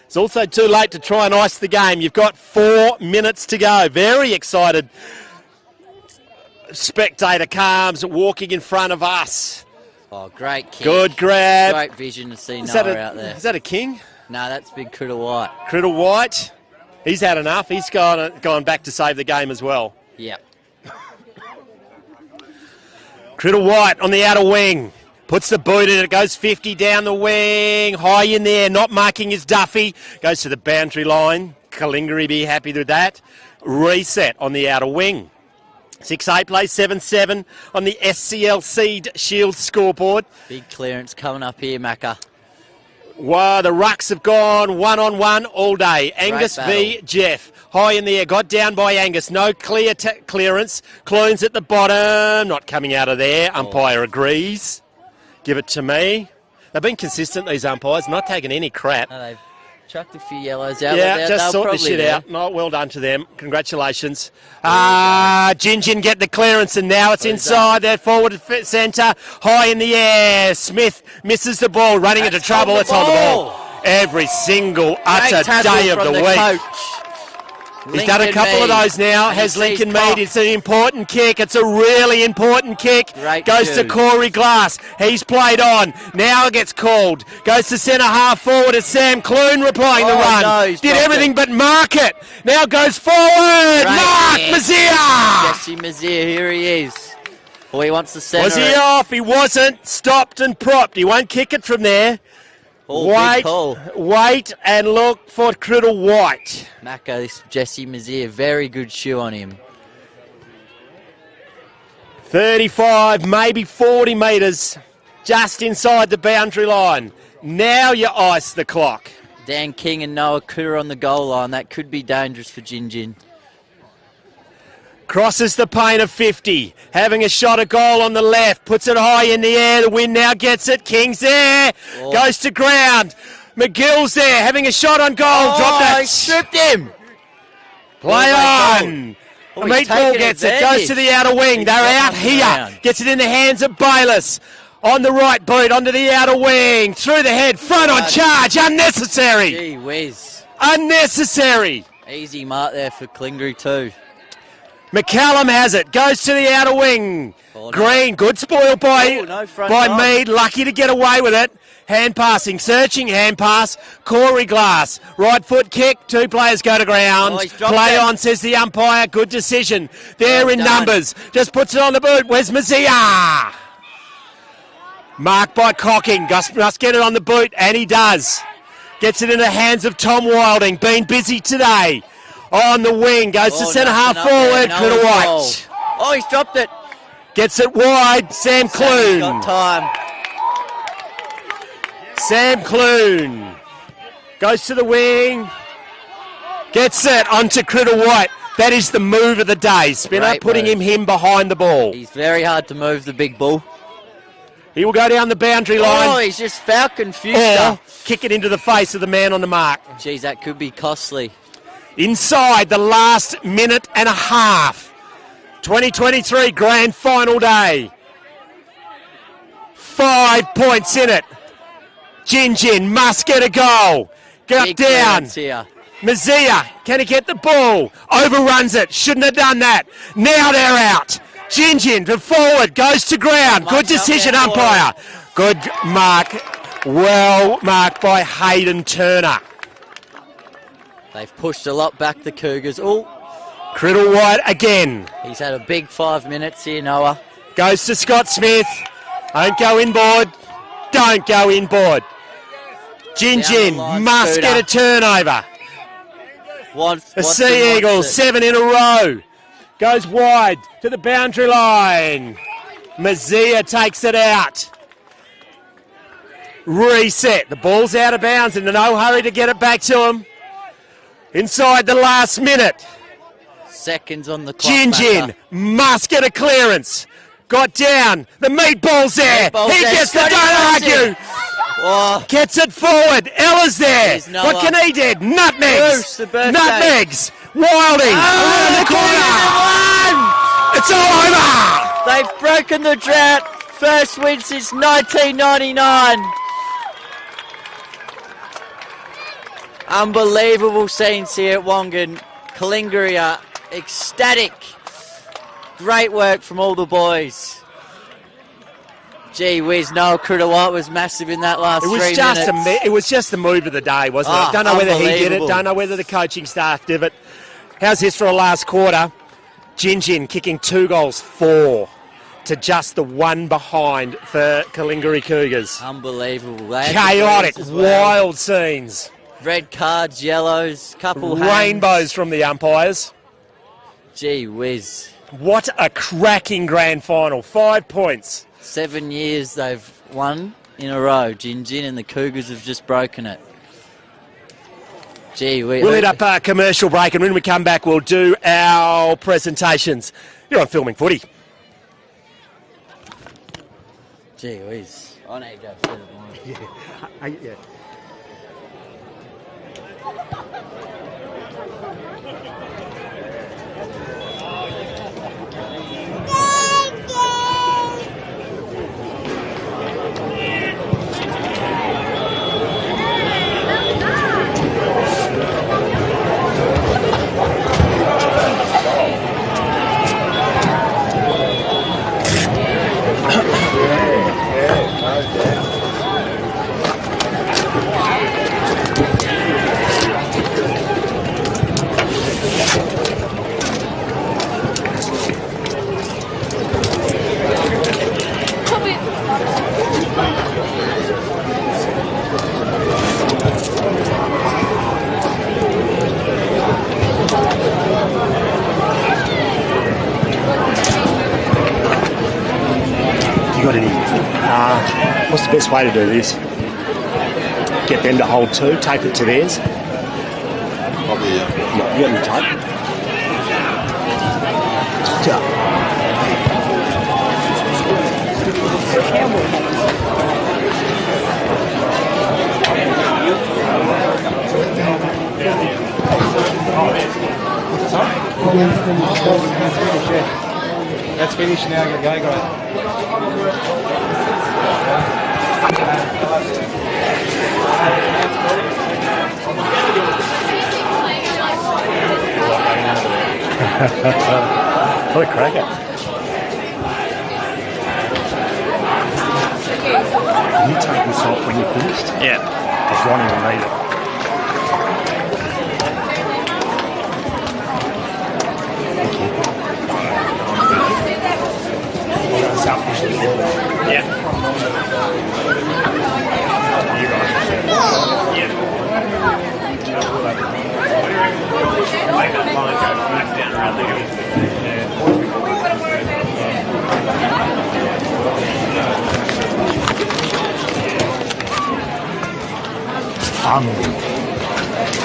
It's also too late to try and ice the game. You've got 4 minutes to go. Very excited spectator calms walking in front of us. Oh, great kick. Good grab. Great vision to see Noah out there. Is that a king? No, that's big Critter White. Critter White. He's had enough. He's gone back to save the game as well. Yep. Critter White on the outer wing. Puts the boot in it, goes 50 down the wing, high in there, not marking his Duffy. Goes to the boundary line. Calingiri be happy with that. Reset on the outer wing. 6-8 plays 7-7 on the SCL Seed Shield scoreboard. Big clearance coming up here, Macca. Wow, the rucks have gone one-on-one all day. Angus v. Jeff. High in the air, got down by Angus. No clear clearance. Clunes at the bottom, not coming out of there. Umpire agrees. Give it to me. They've been consistent, these umpires, not taking any crap. Oh, they've chucked a few yellows out. Yeah, just sort the shit out. No, well done to them. Congratulations. Gingin get the clearance, and now it's inside there, forward centre, high in the air. Smith misses the ball, running into trouble. It's on the ball. Every single utter day of the week. Coach. He's done a couple of those now. Has Lincoln Mead. It's an important kick. It's a really important kick. Goes to Corey Glass. He's played on. Now it gets called. Goes to centre half forward. It's Sam Clune replying the run. No, did everything but mark it. Now goes forward. Mark Mazier. Jesse Mazier, here he is. Well, he wants to centre Was he off? He wasn't. Stopped and propped. He won't kick it from there. Wait and look for Critter White. Macca, this Jesse Mazier, very good shoe on him. 35, maybe 40 metres, just inside the boundary line. Now you ice the clock. Dan King and Noah Critter on the goal line. That could be dangerous for Gingin. Crosses the paint of 50, having a shot at goal on the left, puts it high in the air, the wind now gets it, King's there, goes to ground, McGill's there, having a shot on goal, dropped it. He stripped him. Play on. Meatball gets it, goes to the outer wing, they're out here, gets it in the hands of Bayliss. On the right boot, onto the outer wing, through the head, front on charge, unnecessary. Gee whiz. Unnecessary. Easy mark there for Calingiri too. McCallum has it. Goes to the outer wing. Oh, no. Green. Good spoil by, No front by line. Mead. Lucky to get away with it. Hand passing. Searching hand pass. Corey Glass. Right foot kick. 2 players go to ground. Oh, he's dropped Play it. on, says the umpire. Good decision. They're Well in done. numbers. Just puts it on the boot. Where's Mazia? Marked by Cocking. Gus must get it on the boot, and he does. Gets it in the hands of Tom Wilding. Been busy today. On the wing. Goes to centre half forward. Critter White. Oh, he's dropped it. Gets it wide. Sam Clune. Got time. Sam Clune. Goes to the wing. Gets it onto Critter White. That is the move of the day. Spinner Great putting move. him behind the ball. He's very hard to move, the big bull. He will go down the boundary line. Oh, he's just Falcon Or Fuster. kick it into the face of the man on the mark. Geez, that could be costly. Inside the last minute and a half. 2023 grand final day. 5 points in it. Gingin must get a goal. Get Big down. clearance here. Mazia, can he get the ball? Overruns it. Shouldn't have done that. Now they're out. Gingin to forward. Goes to ground. Good decision, umpire. Good mark. Well marked by Hayden Turner. They've pushed a lot back, the Cougars. Oh, Criddle White again. he's had a big 5 minutes here, Noah. Goes to Scott Smith. Don't go inboard. Don't go inboard. Down the Gingin line, must Scooter. get a turnover. The Sea Eagles, 7 in a row. Goes wide to the boundary line. Mazia takes it out. Reset. The ball's out of bounds and no hurry to get it back to him. Inside the last minute. Seconds on the clock. Gingin Macca. must get a clearance. Got down. The meatball's there. Meatball's He there. gets the Scotty don't wants argue. it. Oh, Gets it forward. Ella's there. There's Noah. What can he do? Nutmegs. Bruce, the birthday. Nutmegs. Wilding. Around the corner. It's all over. they've broken the drought. First win since 1999. Unbelievable scenes here at Wongan. Calingiri are ecstatic. Great work from all the boys. Gee whiz, Noah Critter White was massive in that last 3 minutes. It was just the move of the day, wasn't Ah, it? Don't know whether he did it. unbelievable. Don't know whether the coaching staff did it. How's this for a last quarter? Gingin kicking 2 goals, 4 to just the 1 behind for Calingiri Cougars. Unbelievable. They had the Chaotic, goals as well. wild scenes. Red cards, yellows, couple Rainbows hands. from the umpires. Gee whiz. What a cracking grand final. 5 points. 7 years they've won in a row. Gingin and the Cougars have just broken it. Gee, We'll hit up a commercial break, and when we come back, we'll do our presentations. You're on Filming Footy. Gee whiz. I need to go set it on. Yeah. You got any? What's the best way to do this? Get them to hold 2, tape it to theirs. Probably, You got any tape? That's finished now, go great. What a cracker. Can you take this off when you're finished? Yeah. Because Ronnie will need it. Yeah.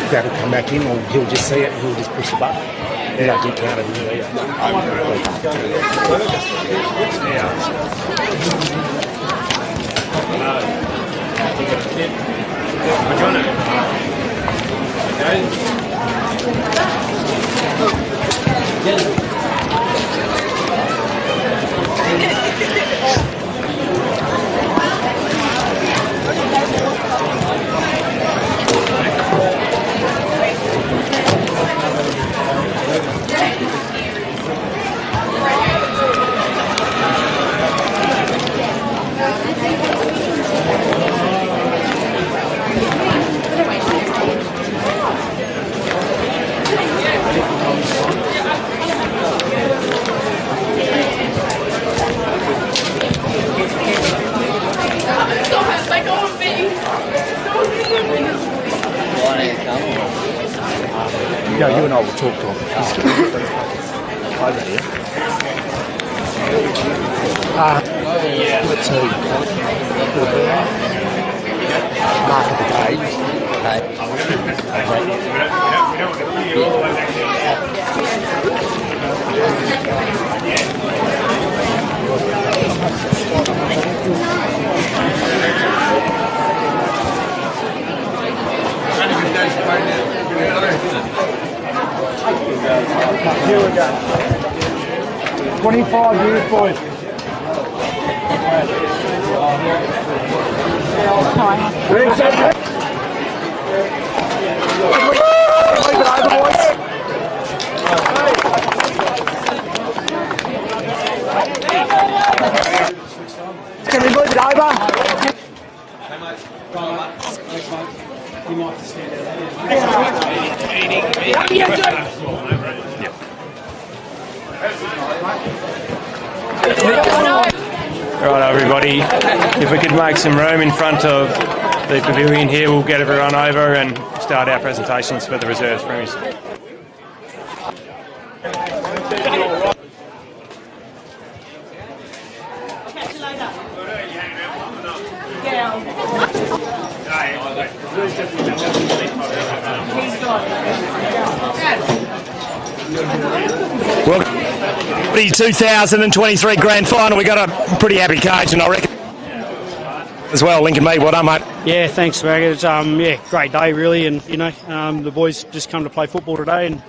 Grab will come back in, or he'll just see it and he'll just push the button. You don't get counted in there. Yeah, you and I will talk to him. Over here. Number 2. Mark of the day. Here we go. 25 years, boys. Can we move it over? You might have to stand Right, everybody, if we could make some room in front of the pavilion here, we'll get everyone over and start our presentations for the reserves premies. Well, the 2023 Grand Final, we got a pretty happy occasion, I reckon. As well, Lincoln, mate, well done, mate. Yeah, thanks, Mag. It's great day, really, and the boys just come to play football today, and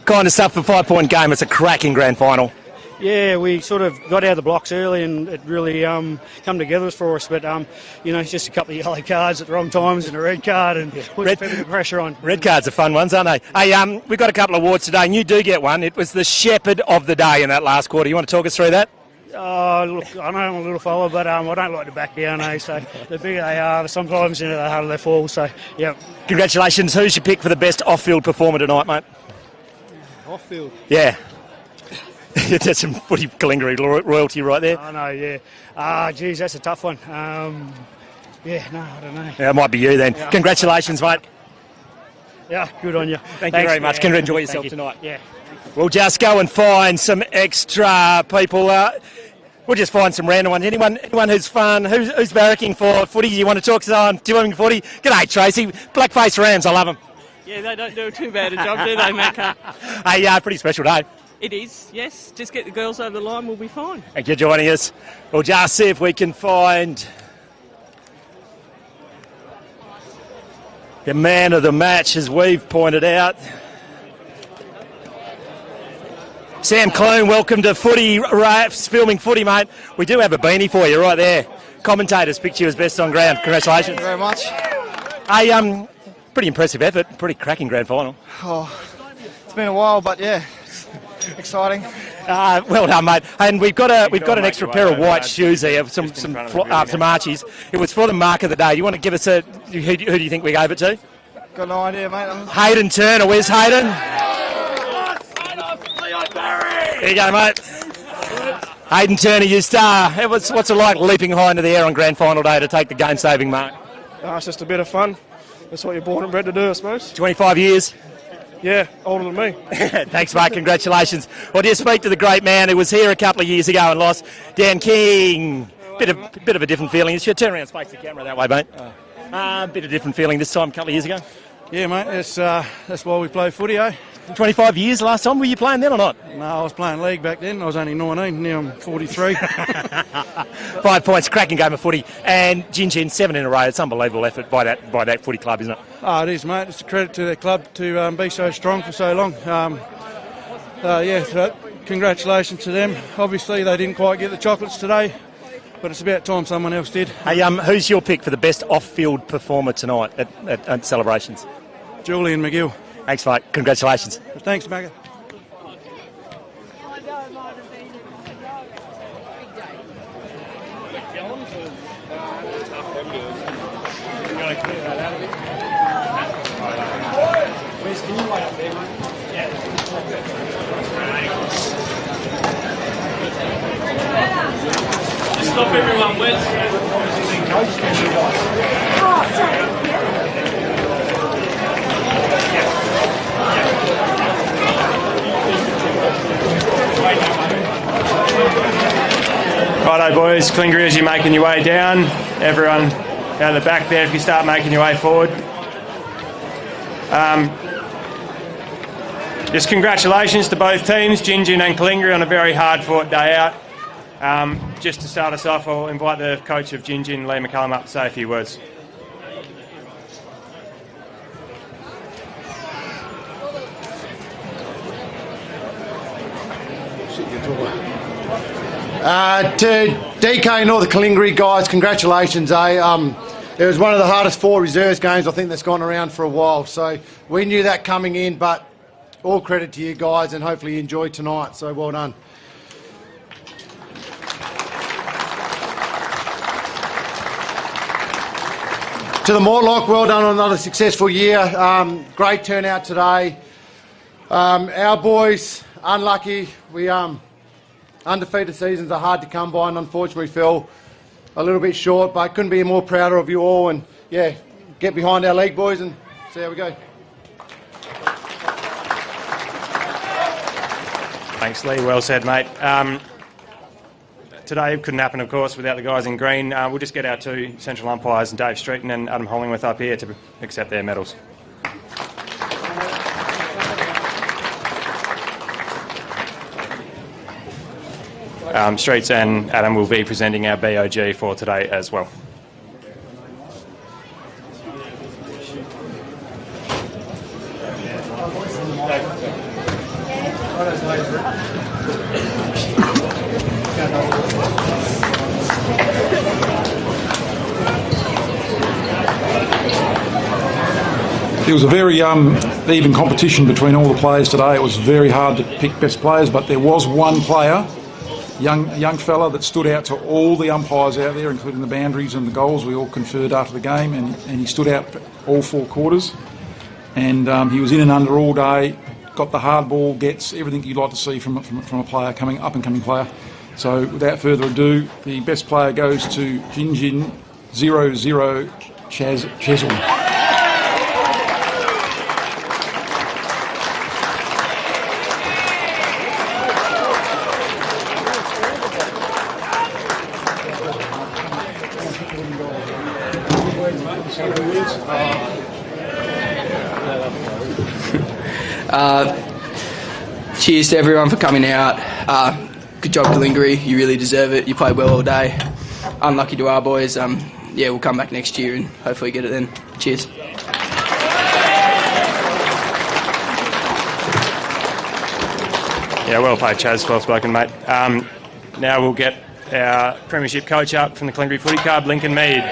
Kind of stuff for 5-point game. It's a cracking Grand Final. Yeah, we sort of got out of the blocks early, and it really come together for us. But it's just a couple of yellow cards at the wrong times and a red card, and put a bit of pressure on. Red cards are fun ones, aren't they? Hey, we've got a couple of awards today, and you do get one. It was the Shepherd of the Day in that last quarter. You want to talk us through that? Look, I know I'm a little fella, but I don't like to back down. So the bigger they are, sometimes the harder they fall. So yeah. Congratulations. Who's your pick for the best off-field performer tonight, mate? Off-field. Yeah. That's some footy Calingiri royalty right there. I know, yeah. Geez, that's a tough one. I don't know. Yeah, it might be you then. Yeah. Congratulations, mate. Yeah, good on you. Thanks you very much. Can you enjoy yourself tonight? Yeah. We'll just go and find some extra people. We'll just find some random ones. Anyone who's fun, who's barracking for footy? You want to talk to doing footy? G'day, Tracy. Blackface Rams, I love them. Yeah, they don't do too bad a job, do they, Macca? Hey, pretty special day. It is, yes. Just get the girls over the line, we'll be fine. Thank you for joining us. We'll just see if we can find the man of the match, as we've pointed out. Sam Clune, welcome to Footy Rafts, filming footy, mate. We do have a beanie for you right there. Commentators picked you as best on ground. Congratulations. Thank you very much. Hey, pretty impressive effort. Pretty cracking grand final. Oh, it's been a while, but yeah, Exciting. Well done, mate. And we've got an extra pair of white shoes here, some Archies. It was for the mark of the day. You want to give us who do you think we gave it to? Got no idea, mate. Hayden Turner. Where's Hayden? There you go, mate. Hayden Turner, you star. What's it like leaping high into the air on grand final day to take the game-saving mark? It's just a bit of fun. That's what you're born and bred to do, I suppose. 25 years? Yeah, older than me. Thanks, mate. Congratulations. Well, do you speak to the great man who was here a couple of years ago and lost, Dan King? Bit of a different feeling. You should turn around and face the camera that way, mate. Bit of different feeling this time, a couple of years ago. Yeah, mate. That's why we play footy, eh? 25 years last time. Were you playing then or not? No, I was playing league back then. I was only 19. Now I'm 43. 5 points, cracking game of footy, and Gingin 7 in a row. It's unbelievable effort by that footy club, isn't it? Oh, it is, mate. It's a credit to their club to be so strong for so long. So congratulations to them. Obviously, they didn't quite get the chocolates today, but it's about time someone else did. Hey, who's your pick for the best off-field performer tonight at celebrations? Julian McGill. Thanks, mate. Congratulations. Thanks, Maggot. Stop everyone, Wes. Righto, boys. Calingiri, as you're making your way down, everyone out the back there, if you start making your way forward. Just congratulations to both teams, Gingin and Calingiri, on a very hard-fought day out. Just to start us off, I'll invite the coach of Gingin, Lee McCallum, up to say a few words. To DK and all the Calingiri guys, congratulations, eh? It was one of the hardest 4 reserves games I think that's gone around for a while, so we knew that coming in, but all credit to you guys and hopefully you enjoyed tonight, so well done. To the Mortlock, well done on another successful year. Great turnout today. Our boys, unlucky. Undefeated seasons are hard to come by and unfortunately fell a little bit short, but couldn't be more prouder of you all and, yeah, get behind our league, boys, and see how we go. Thanks, Lee. Well said, mate. Today couldn't happen, of course, without the guys in green. We'll just get our 2 central umpires, Dave Streeton and Adam Hollingworth, up here to accept their medals. Streets and Adam will be presenting our BOG for today as well. It was a very even competition between all the players today. It was very hard to pick best players, but there was one player, a young fella, that stood out to all the umpires out there, including the boundaries and the goals. We all conferred after the game, and he stood out for all 4 quarters. And he was in and under all day, got the hard ball, gets everything you'd like to see from a player, up-and-coming player. So without further ado, the best player goes to Gingin 00 Chaz Chesil. Cheers to everyone for coming out. Good job, Calingiri. You really deserve it. You played well all day. Unlucky to our boys. Yeah, we'll come back next year and hopefully get it then. Cheers. Yeah, well played, Chaz. Well spoken, mate. Now we'll get our premiership coach up from the Calingiri Footy Club, Lincoln Mead.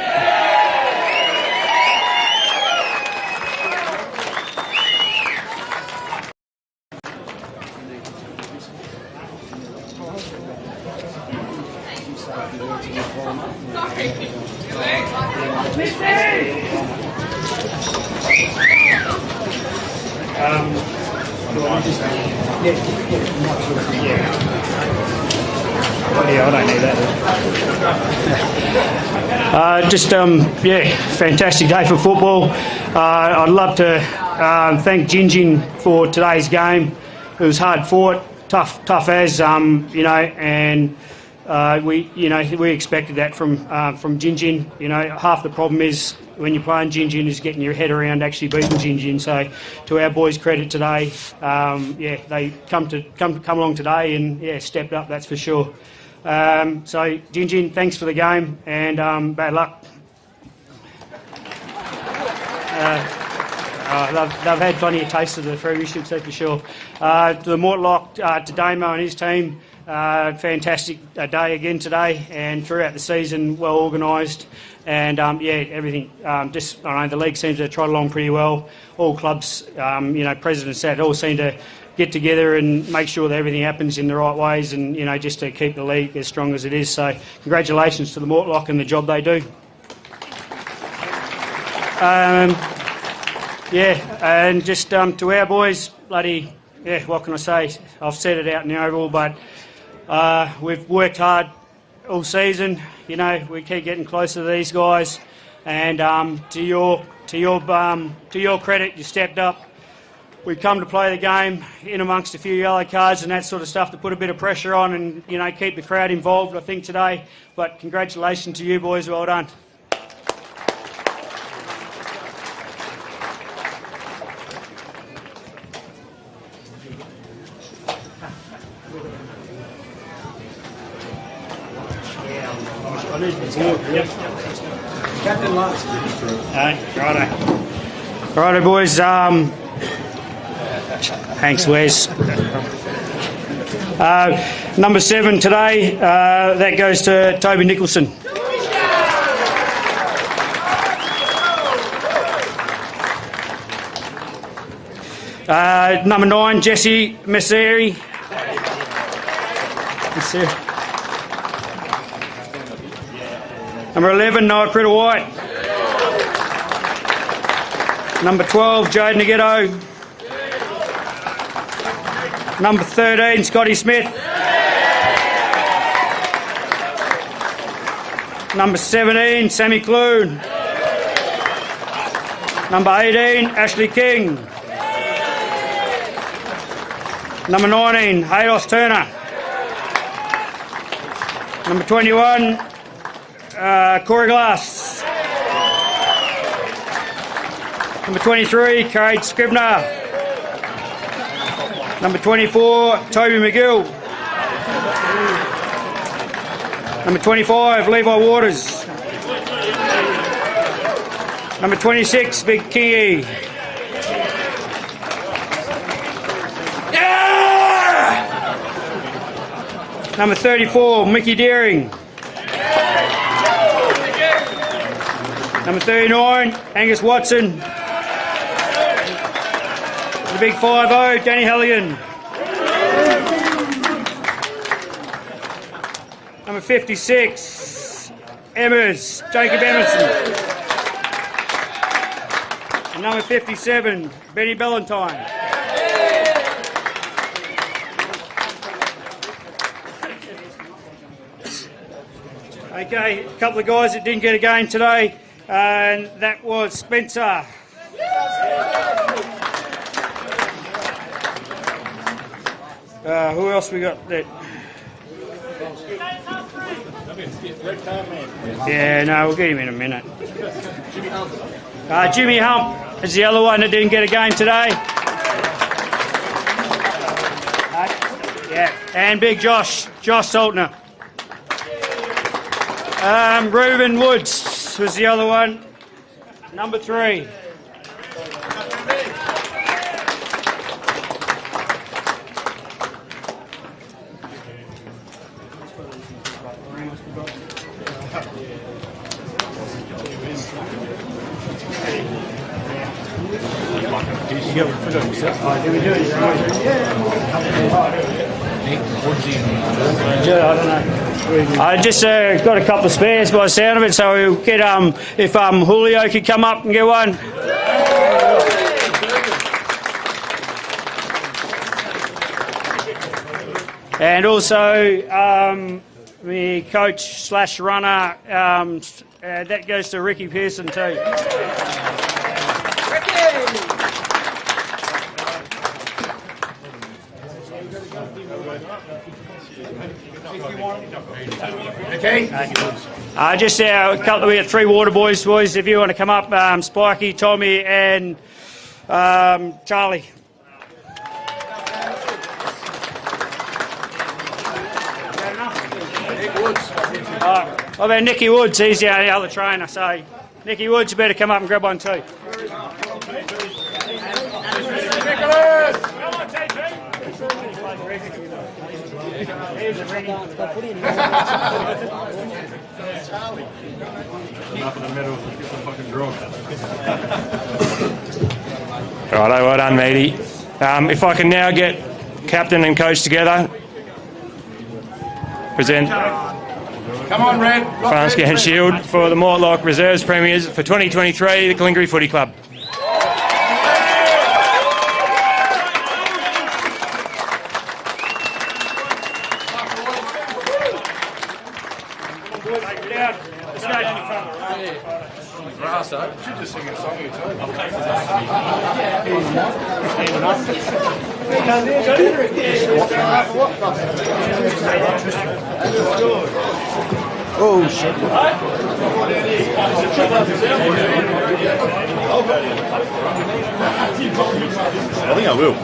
Yeah, I don't need that. Fantastic day for football. I'd love to thank Gingin for today's game. It was hard fought, tough as and we expected that from Gingin. Half the problem is when you're playing Gingin is getting your head around actually beating Gingin. So, to our boys' credit today, they come along today and stepped up. That's for sure. So, Gingin, thanks for the game and bad luck. They've had plenty of taste of the premiership, that's for sure. To the Mortlock, to Damo and his team, fantastic day again today and throughout the season, well organised. And everything. The league seems to have trotted along pretty well. All clubs, presidents that all seem to get together and make sure that everything happens in the right ways, and just to keep the league as strong as it is. So, congratulations to the Mortlock and the job they do. And just to our boys, what can I say? I've said it out in the oval, but we've worked hard all season. We keep getting closer to these guys, and to your credit, you stepped up. We've come to play the game in amongst a few yellow cards and that sort of stuff to put a bit of pressure on and keep the crowd involved, I think, today. But congratulations to you boys, well done. Captain last. Righto, boys. Thanks, Wes. Number 7 today, that goes to Toby Nicholson. Number 9, Jesse Messeri. Number 11, Noah Critter-White. Number 12, Jade Naghetto. Number 13, Scotty Smith. Number 17, Sammy Clune. Number 18, Ashley King. Number 19, Haydos Turner. Number 21, Corey Glass. Number 23, Cade Scribner. Number 24, Toby McGill. Number 25, Levi Waters. Number 26, Big Kingy. Number 34, Mickey Deering. Number 39, Angus Watson. The big 5-0, Danny Halligan. Number 56, Emmers, Jacob Emerson. And number 57, Benny Ballantyne. Okay, a couple of guys that didn't get a game today, and that was Spencer. Who else we got there? Yeah, no, we'll get him in a minute. Jimmy Hump is the other one that didn't get a game today. And big Josh Saltner. Reuben Woods was the other one, number 3. I don't know. I just got a couple of spares by the sound of it, so we'll get if Julio could come up and get one. And also the coach / runner, that goes to Ricky Pearson too. Okay. Just a couple. We got 3 water boys. If you want to come up, Spikey, Tommy, and Charlie. What about Nicky Woods? He's the other trainer. So, Nicky Woods, you better come up and grab one too. Righto, well done, matey. If I can now get captain and coach together, present Come on, Red. France Hand Shield for the Mortlock Reserves Premiers for 2023, the Calingiri Footy Club. Should just sing a song or Oh shit. I think I will.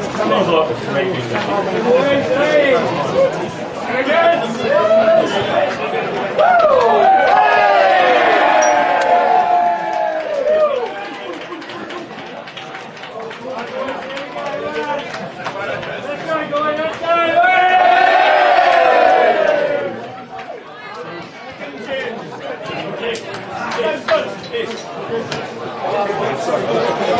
something.